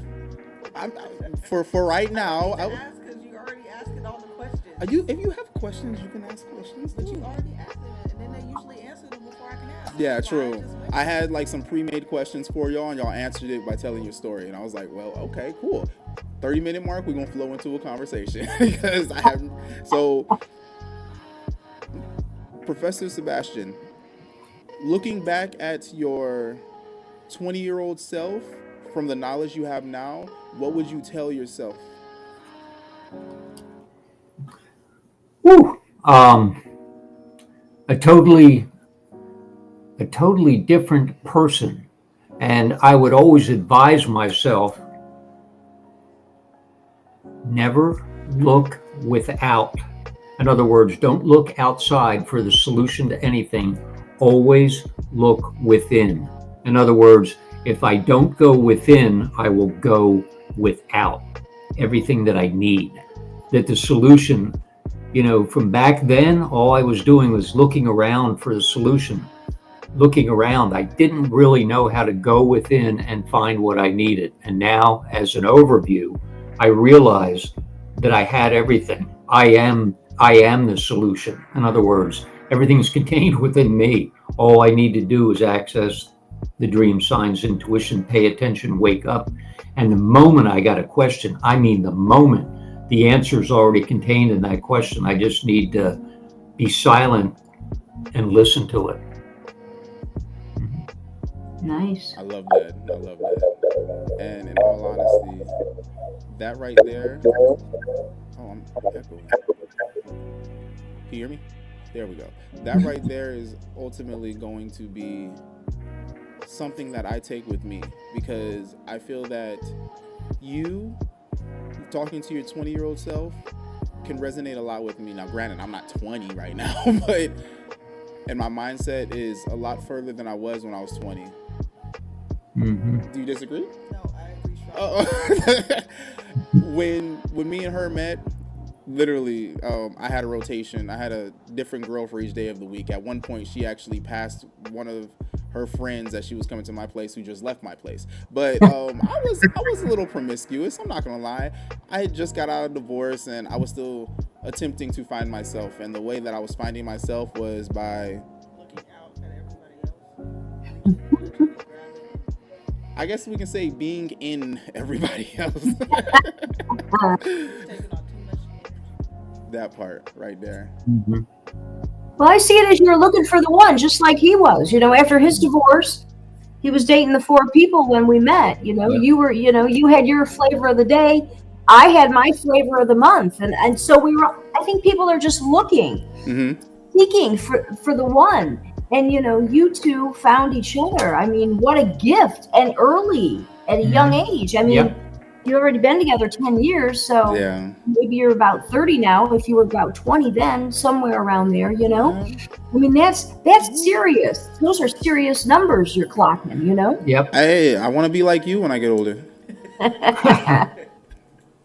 for right now. Ask because you already asked all the questions. If you have questions, you can ask questions. But you already asked them, and then they usually answer them before I can ask. Yeah, true. I had like some pre-made questions for y'all, and y'all answered it by telling your story, and I was like, well, okay, cool. 30-minute mark, we're gonna flow into a conversation because I haven't. So, Professor Sebastian, looking back at your 20-year-old self from the knowledge you have now, what would you tell yourself? Woo. A totally different person. And I would always advise myself, never look without. In other words, don't look outside for the solution to anything. Always look within. In other words, if I don't go within, I will go without everything that I need. That the solution, from back then, all I was doing was looking around for the solution. Looking around, I didn't really know how to go within and find what I needed. And now, as an overview, I realized that I had everything. I am the solution. In other words, everything's contained within me. All I need to do is access the dream signs, intuition, pay attention, wake up. And the moment I got a question, the answer is already contained in that question. I just need to be silent and listen to it. Nice. I love that. And in all honesty, that right there. Oh, I'm echoing. Can you hear me? There we go. That right there is ultimately going to be something that I take with me, because I feel that you talking to your 20-year-old self can resonate a lot with me. Now, granted, I'm not 20 right now, but and my mindset is a lot further than I was when I was 20. Mm-hmm. Do you disagree? No, I agree strongly. When me and her met, literally, I had a rotation. I had a different girl for each day of the week. At one point, she actually passed one of her friends that she was coming to my place who just left my place. But I was a little promiscuous. I'm not gonna lie. I had just got out of divorce, and I was still attempting to find myself, and the way that I was finding myself was by, Looking out at everybody else. That you can grab it. I guess we can say, being in everybody else. It's taking on too much energy. That part right there. Mhm. Well, I see it as you're looking for the one, just like he was. You know, after his divorce, he was dating the 4 people when we met. You know, Yeah. you were, you know, you had your flavor of the day. I had my flavor of the month, and so we were. I think people are just looking, Mm-hmm. seeking for the one, and you know, you two found each other. I mean, what a gift, and early at a young age. I mean, Yep. you've already been together 10 years, so Yeah. maybe you're about 30 now. If you were about 20 then, somewhere around there, you know. Yeah. I mean, that's serious. Those are serious numbers you're clocking, you know. Yep. Hey, I want to be like you when I get older.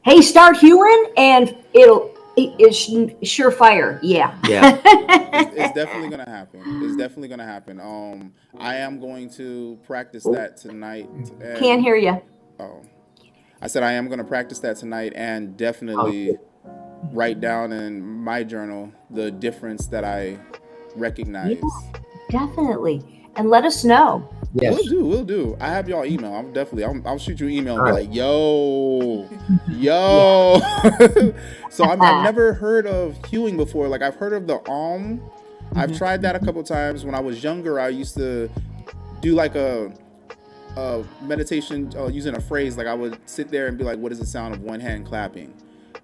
Hey, start hewing, and it's surefire. Yeah. Yeah. It's definitely gonna happen. It's definitely gonna happen. I am going to practice that tonight. And, Can't hear you. Oh, I said I am going to practice that tonight, and definitely write down in my journal the difference that I recognize. Definitely, and let us know. Yes. We'll do. I have y'all email. I'll shoot you an email and All be right. like, yo. So I've never heard of hewing before. Like, I've heard of the I've tried that a couple times. When I was younger, I used to do like a meditation using a phrase. Like, I would sit there and be like, what is the sound of one hand clapping?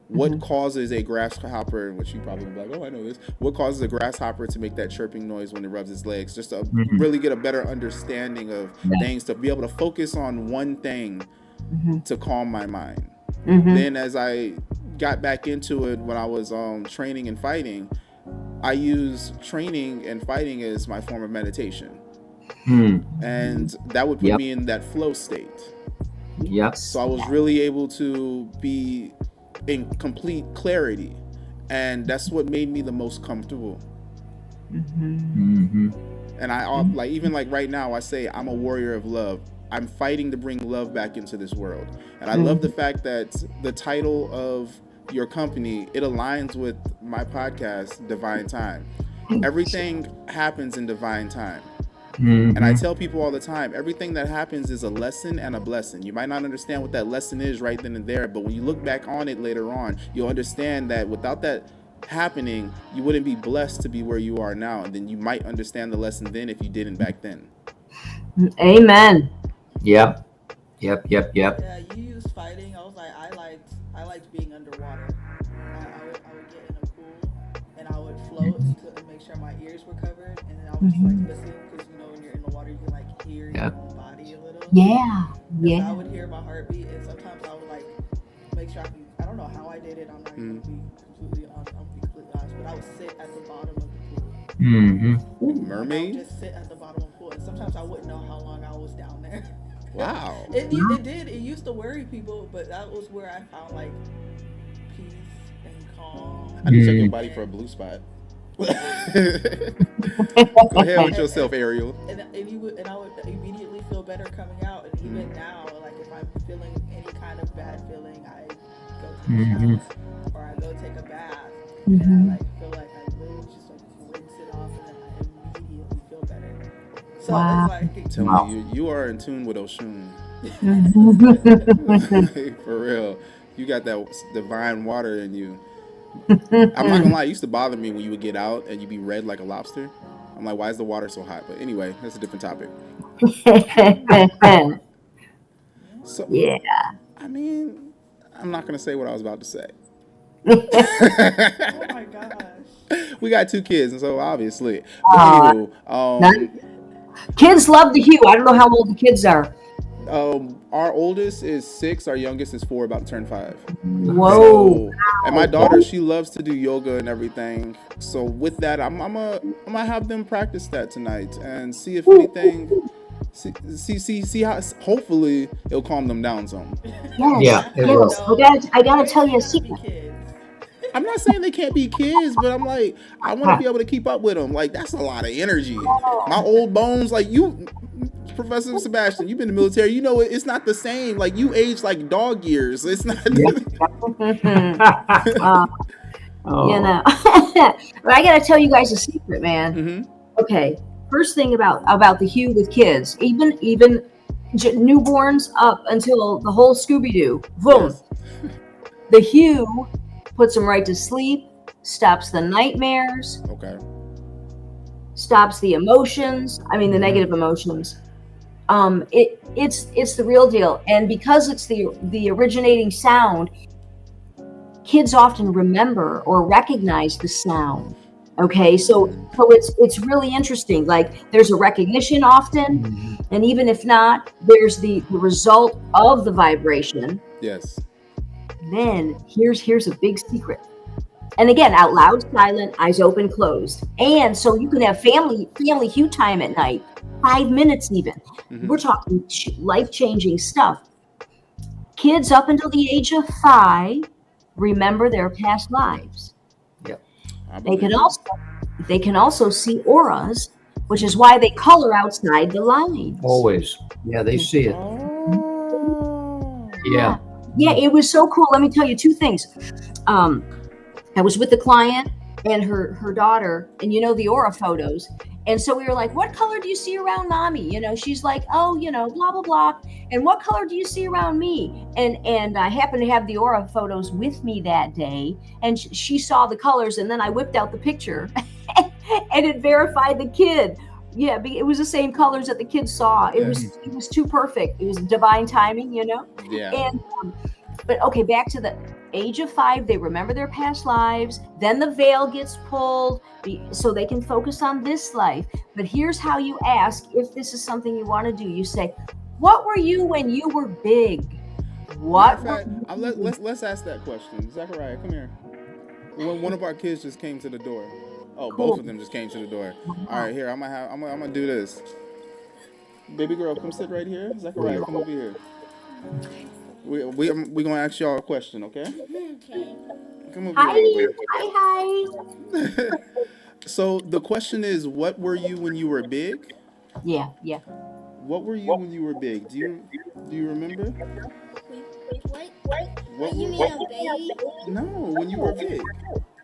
What causes a grasshopper, which you probably be like, oh, I know this. What causes a grasshopper to make that chirping noise when it rubs its legs? Just to really get a better understanding of things, to be able to focus on one thing to calm my mind. Then as I got back into it when I was training and fighting, I use training and fighting as my form of meditation. And that would put me in that flow state. Yep. So I was really able to be in complete clarity, and that's what made me the most comfortable. Mm-hmm. And I like, even like right now, I say I'm a warrior of love. I'm fighting to bring love back into this world. And I love the fact that the title of your company, it aligns with my podcast, Divine Time. Everything happens in divine time. And I tell people all the time, everything that happens is a lesson and a blessing. You might not understand what that lesson is right then and there, but when you look back on it later on, you'll understand that without that happening, you wouldn't be blessed to be where you are now. And then you might understand the lesson then if you didn't back then. Amen. Yep. Yep. Yeah, you used fighting. I was like, I liked being underwater. I would get in a pool and I would float to make sure my ears were covered, and then I was just like listening, because you know when you're in the water you can like hear your own body a little. Yeah. I would hear my heartbeat, and sometimes I would like make sure I don't know how I did it. I'm not gonna be completely honest. But I would sit at the bottom of the pool. I Mermaid? would just sit at the bottom of the pool, and sometimes I wouldn't know how long I was down there. Wow. It did. It used to worry people, but that was where I found like peace and calm. I need to check your body for a blue spot. Go ahead with yourself, Ariel. And I would immediately feel better coming out. And even now, like if I'm feeling any kind of bad feeling, I go to the shower or I go take a bath, and I like feel like I literally just like rinse it off, and then I immediately feel better. So it's like, Tell me, you are in tune with Oshun. For real. You got that divine water in you. I'm not gonna lie, it used to bother me when you would get out and you'd be red like a lobster. I'm like, why is the water so hot? But anyway, that's a different topic. So, Yeah. I mean, I'm not gonna say what I was about to say. oh my gosh. We got 2 kids, and so obviously. But anywho, Kids love the hue. I don't know how old the kids are. our oldest is 6, our youngest is 4, about to turn 5. Whoa. So, and my daughter, she loves to do yoga and everything. So with that, I'm gonna have them practice that tonight and see if anything. See how hopefully it'll calm them down some. Yes. Yeah, it will. I gotta tell you a secret. I'm not saying they can't be kids, but I'm like, I want to be able to keep up with them. Like, that's a lot of energy. My old bones, like you, Professor Sebastian, you've been in the military. You know, it's not the same. Like, you age like dog years. It's not. Oh. You know. But I got to tell you guys a secret, man. Mm-hmm. Okay. First thing about the hue with kids, even newborns up until the whole Scooby-Doo. Boom. Yes. The hue puts them right to sleep, stops the nightmares, Okay. stops the emotions. I mean, the negative emotions. It's the real deal, and because it's the originating sound, kids often remember or recognize the sound. Okay, so it's really interesting. Like there's a recognition often, and even if not, there's the result of the vibration. Yes. Then here's a big secret. And again, out loud, silent, eyes open, closed. And so you can have family hue time at night, 5 minutes even. Mm-hmm. We're talking life-changing stuff. Kids up until the age of 5 remember their past lives. Yep. They can also see auras, which is why they color outside the lines. Always. Yeah, they see it. Oh. Yeah. Yeah, it was so cool. Let me tell you 2 things. I was with the client and her daughter, and the aura photos. And so we were like, what color do you see around mommy? She's like, oh, blah, blah, blah. And what color do you see around me? And I happened to have the aura photos with me that day. And she saw the colors, and then I whipped out the picture and it verified the kid. Yeah, it was the same colors that the kids saw. It was too perfect. It was divine timing, Yeah. And but okay, back to the age of 5, they remember their past lives. Then the veil gets pulled so they can focus on this life. But here's how you ask if this is something you want to do. You say, "What were you when you were big?" What? Let's ask that question. Zachariah, come here. One of our kids just came to the door. Oh, Cool. both of them just came to the door. All right, here I'm gonna do this. Baby girl, come sit right here. Zachariah, come over here. We gonna ask y'all a question, okay? Okay. Come over Hi, here. hi. So the question is, what were you when you were big? Yeah. What were you when you were big? Do you remember? What you mean a baby? No, when you were big.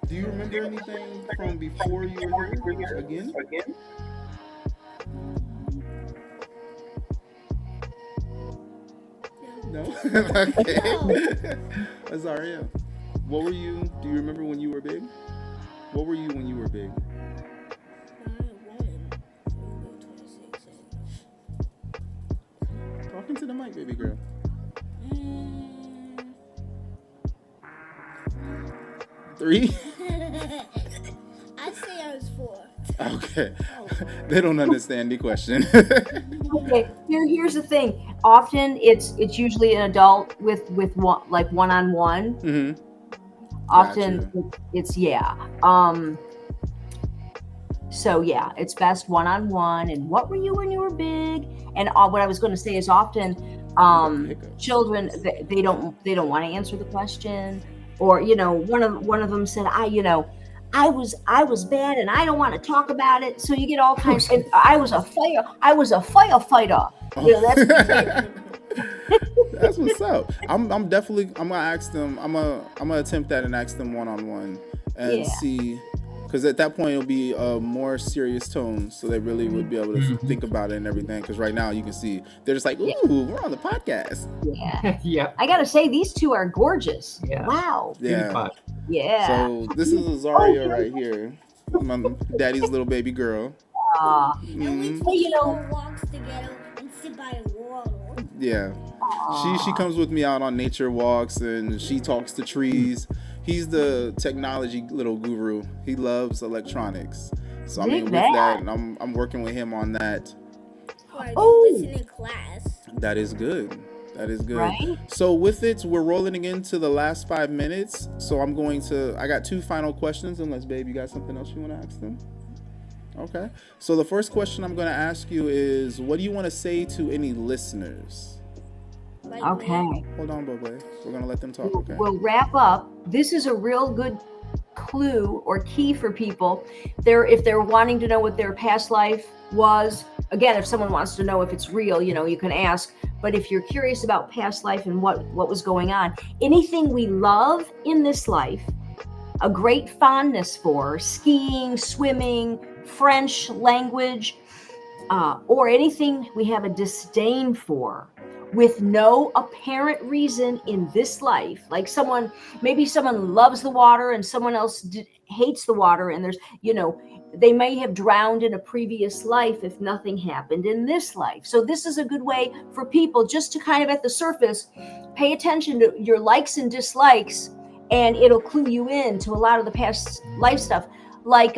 Do you remember anything from before you were here again? No. Okay. Azaria, what were you? Do you remember when you were big? What were you when you were big? Talking to the mic, baby girl. 3? I'd say I was 4. Okay. They don't understand the question. Okay. Here's the thing. Often it's usually an adult with one-on-one. Mm-hmm. Often it's so yeah, it's best one-on-one. And what were you when you were big? And what I was going to say is often children they don't want to answer the question, or one of them said I was bad and I don't want to talk about it. So you get all kinds. And I was a firefighter. That's what's up. I'm gonna ask them. I'm gonna attempt that and ask them one-on-one and see, because at that point it'll be a more serious tone, so they really would be able to think about it and everything. Because right now you can see they're just like, ooh, we're on the podcast. Yeah. Yeah. I gotta say, these two are gorgeous. Yeah. Wow. Yeah. Yeah. So this is Azaria right here, my daddy's little baby girl. And we take walks together and sit by a wall. Yeah. She comes with me out on nature walks and she talks to trees. He's the technology little guru. He loves electronics. So I mean, with that, and I'm working with him on that. Listen in class. That is good. That is good. Right? So with it, we're rolling into the last 5 minutes. So I got 2 final questions, unless, babe, you got something else you want to ask them? Okay. So the first question I'm going to ask you is, what do you want to say to any listeners? Okay. Hold on, Bobo. We're going to let them talk, okay? We'll wrap up. This is a real good clue or key for people. If they're wanting to know what their past life was, again, if someone wants to know if it's real, you can ask. But if you're curious about past life and what was going on, anything we love in this life a great fondness for, skiing, swimming, French language, or anything we have a disdain for, with no apparent reason in this life. Like maybe someone loves the water and someone else hates the water, and there's, they may have drowned in a previous life if nothing happened in this life. So this is a good way for people just to kind of at the surface pay attention to your likes and dislikes, and it'll clue you in to a lot of the past life stuff. Like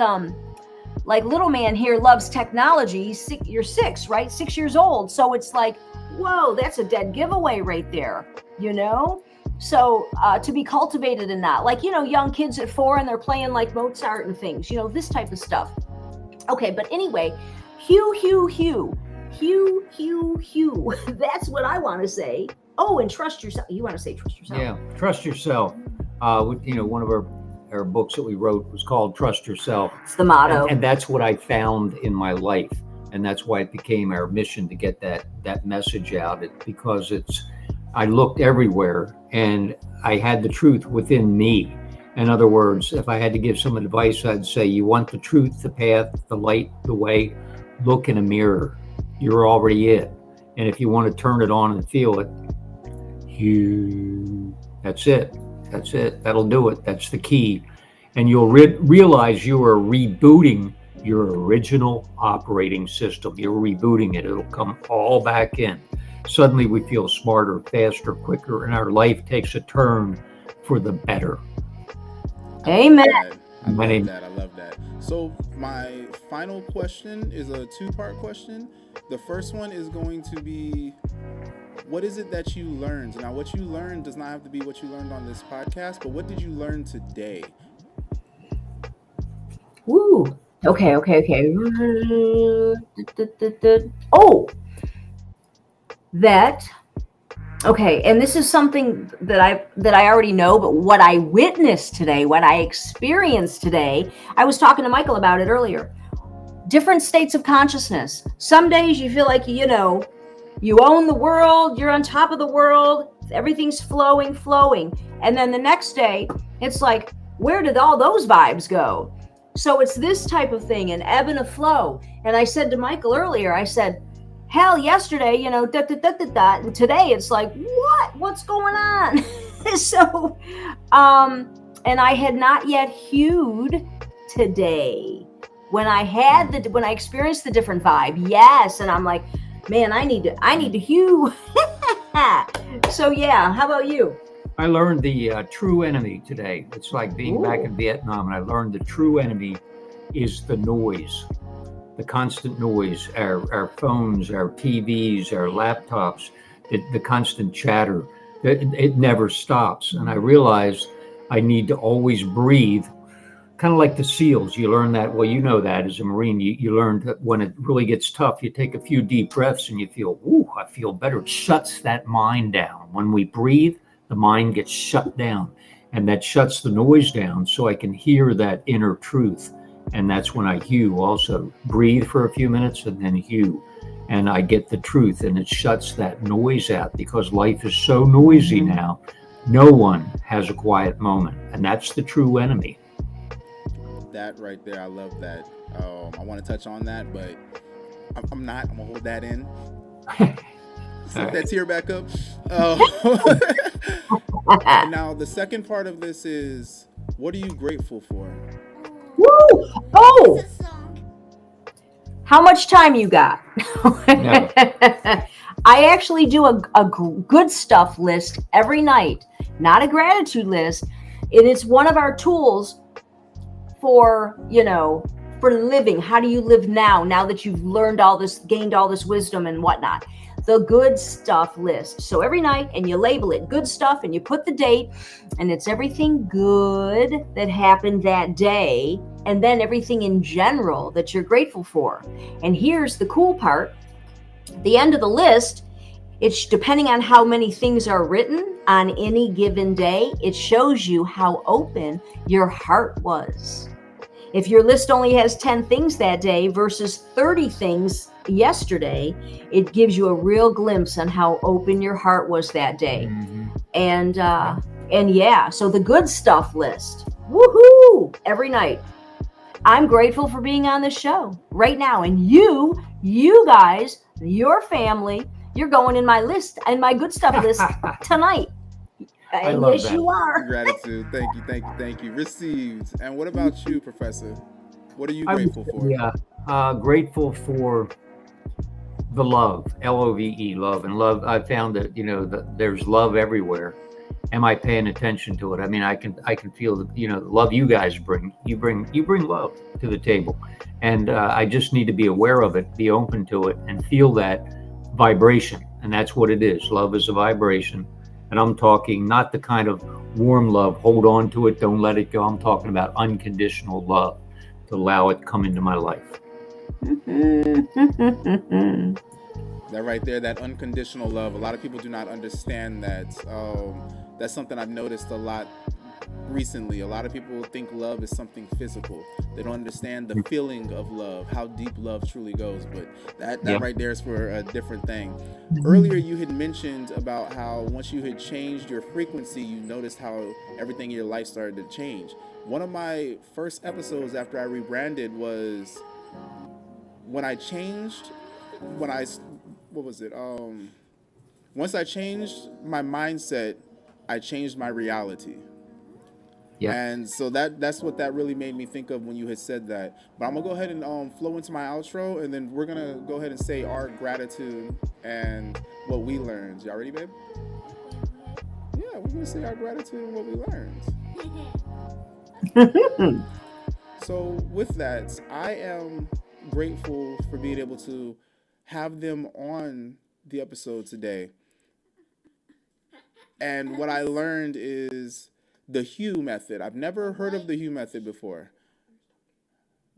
little man here loves technology. You're 6, right? 6 years old. So it's like, whoa, that's a dead giveaway right there, So to be cultivated in that, like, young kids at 4 and they're playing like Mozart and things, this type of stuff. Okay, but anyway, Hugh. That's what I want to say. Oh, and trust yourself. You want to say trust yourself? Yeah, trust yourself. One of our books that we wrote was called Trust Yourself. It's the motto. And that's what I found in my life. And that's why it became our mission to get that message out. Because I looked everywhere and I had the truth within me. In other words, if I had to give some advice, I'd say, you want the truth, the path, the light, the way, look in a mirror. You're already it. And if you want to turn it on and feel it, that's it. That's it. That'll do it. That's the key. And you'll realize you are rebooting your original operating system. You're rebooting it. It'll come all back in. Suddenly we feel smarter, faster, quicker, and our life takes a turn for the better. Amen. I love that. So my final question is a 2-part question. The first one is going to be, what is it that you learned? Now, what you learned does not have to be what you learned on this podcast, but what did you learn today? Woo. Okay. Oh, and this is something that I already know, but what I witnessed today, what I experienced today, I was talking to Michael about it earlier. Different states of consciousness. Some days you feel like, you own the world, you're on top of the world, everything's flowing. And then the next day, it's like, where did all those vibes go? So it's this type of thing, an ebb and a flow. And I said to Michael earlier, I said, hell, yesterday, and today it's like, what's going on? So, and I had not yet hewed today. When I experienced the different vibe, yes, and I'm like, man, I need to hew. So yeah, how about you? I learned the true enemy today. It's like being back in Vietnam, and I learned the true enemy is the noise, the constant noise, our phones, our TVs, our laptops, the constant chatter. It never stops. And I realized I need to always breathe, kind of like the SEALs. You learn that, well, you know that as a Marine, you learn that when it really gets tough, you take a few deep breaths and you feel, I feel better. It shuts that mind down. When we breathe, the mind gets shut down, and that shuts the noise down so I can hear that inner truth. And that's when I hew also. Breathe for a few minutes and then hew. And I get the truth, and it shuts that noise out, because life is so noisy now. No one has a quiet moment, and that's the true enemy. That right there, I love that. I want to touch on that, but I'm not. I'm gonna hold that in. Set that tear back up. Now, the second part of this is, what are you grateful for? Woo! Oh! How much time you got? No. I actually do a good stuff list every night, not a gratitude list. And it's one of our tools for living. How do you live now that you've learned all this, gained all this wisdom and whatnot? The good stuff list. So every night, and you label it good stuff, and you put the date, and it's everything good that happened that day, and then everything in general that you're grateful for. And here's the cool part. The end of the list, it's depending on how many things are written on any given day, it shows you how open your heart was. If your list only has 10 things that day versus 30 things yesterday, it gives you a real glimpse on how open your heart was that day. Mm-hmm. And yeah, so the good stuff list. Woohoo! Woo! Every night. I'm grateful for being on this show right now. And you guys, your family, you're going in my list and my good stuff list tonight. I And love yes, that. you are. Gratitude. Thank you. Thank you. Thank you. Received. And what about you, Professor? What are you I would grateful say, for? grateful for the love, Love, love, and love. I found that that there's love everywhere. Am I paying attention to it? I mean, I can feel the love you guys bring. You bring love to the table, and I just need to be aware of it, be open to it, and feel that vibration. And that's what it is. Love is a vibration, and I'm talking not the kind of warm love, hold on to it, don't let it go. I'm talking about unconditional love, to allow it come into my life. That right there, that unconditional love. A lot of people do not understand that. That's something I've noticed a lot recently. A lot of people think love is something physical. They don't understand the feeling of love, how deep love truly goes. But that Yeah. right there is for a different thing. Earlier, you had mentioned about how once you had changed your frequency, you noticed how everything in your life started to change. One of my first episodes after I rebranded was when I changed, when I, what was it? Once I changed my mindset, I changed my reality. Yeah. And so that's what that really made me think of when you had said that. But I'm gonna go ahead and flow into my outro, and then we're gonna go ahead and say our gratitude and what we learned. Y'all ready, babe? Yeah, we're gonna say our gratitude and what we learned. So with that, I am grateful for being able to have them on the episode today. And what I learned is the Hugh method. I've never heard of the Hugh method before.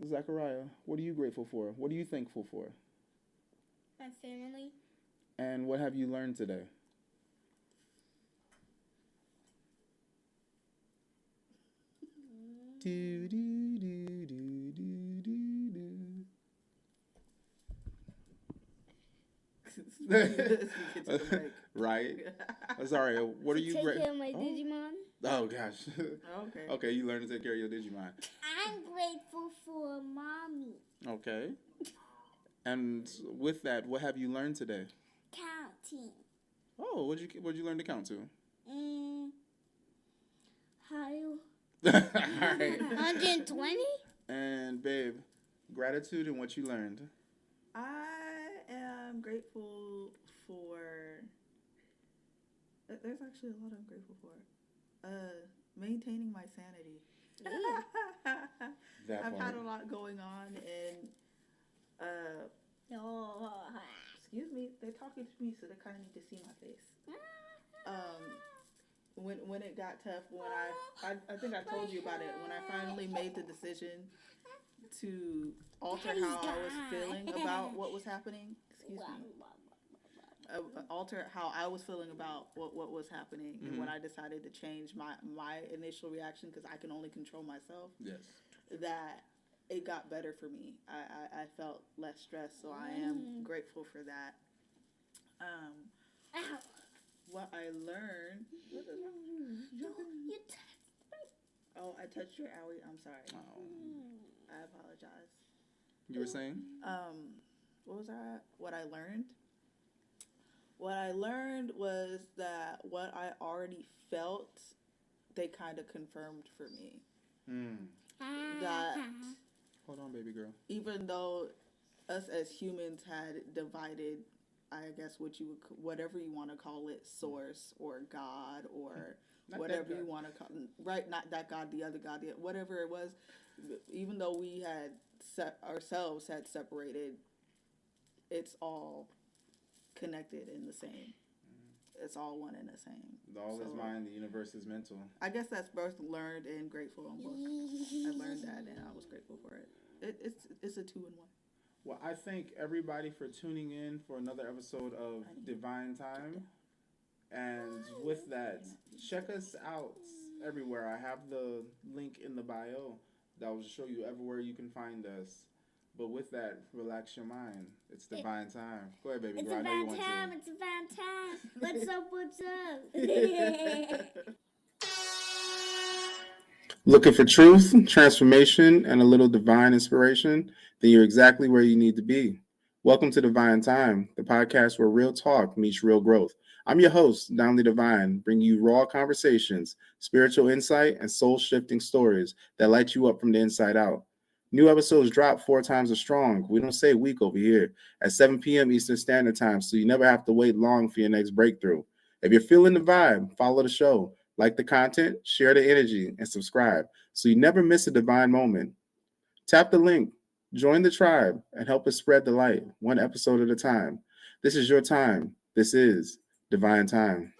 Zachariah, what are you grateful for? What are you thankful for? My family. And what have you learned today? Do, do, do, do, do, do, do. Right? Sorry, what are you Take grateful care of my Digimon. Oh gosh. Okay. Okay, you learn to take care of your Digimon. I'm grateful for mommy. Okay. And with that, what have you learned today? Counting. Oh, what'd you learn to count to? How you? All right. 120? And babe, gratitude and what you learned. I am grateful for. There's actually a lot I'm grateful for. Maintaining my sanity. I've had a lot going on, and excuse me, they're talking to me, so they kind of need to see my face. When it got tough, when I think I told you about it, when I finally made the decision to alter how I was feeling about what was happening. Excuse me. Alter how I was feeling about what was happening, and when I decided to change my initial reaction, because I can only control myself. Yes. That it got better for me. I felt less stressed, so I am grateful for that. What I learned. What is wrong? You Oh, I touched your owie. I'm sorry. Oh. I apologize. You were saying? What was that? What I learned? What I learned was that what I already felt, they kind of confirmed for me. That Hold on, baby girl. even though us as humans had divided, I guess whatever you want to call it, source or God or Not whatever that you God. want to call it, right? Not that God, the other God, whatever it was. Even though we had ourselves had separated, it's all connected in the same. It's all one and the same. All is mind, the universe is mental. I guess that's both learned and grateful on both. I learned that and I was grateful for it. It's a 2-in-1. Well, I thank everybody for tuning in for another episode of Divine Time. And with that, check us out everywhere. I have the link in the bio that will show you everywhere you can find us. But with that, relax your mind. It's Divine Time. Go ahead, baby It's girl. a I know you bad want time. to. It's a bad time. What's up? What's up? Looking for truth, transformation, and a little divine inspiration? Then you're exactly where you need to be. Welcome to Divine Time, the podcast where real talk meets real growth. I'm your host, Danli Divine, bringing you raw conversations, spiritual insight, and soul shifting stories that light you up from the inside out. New episodes drop 4 times as strong. We don't say week over here at 7 p.m. Eastern Standard Time, so you never have to wait long for your next breakthrough. If you're feeling the vibe, follow the show. Like the content, share the energy, and subscribe so you never miss a divine moment. Tap the link, join the tribe, and help us spread the light one episode at a time. This is your time. This is Divine Time.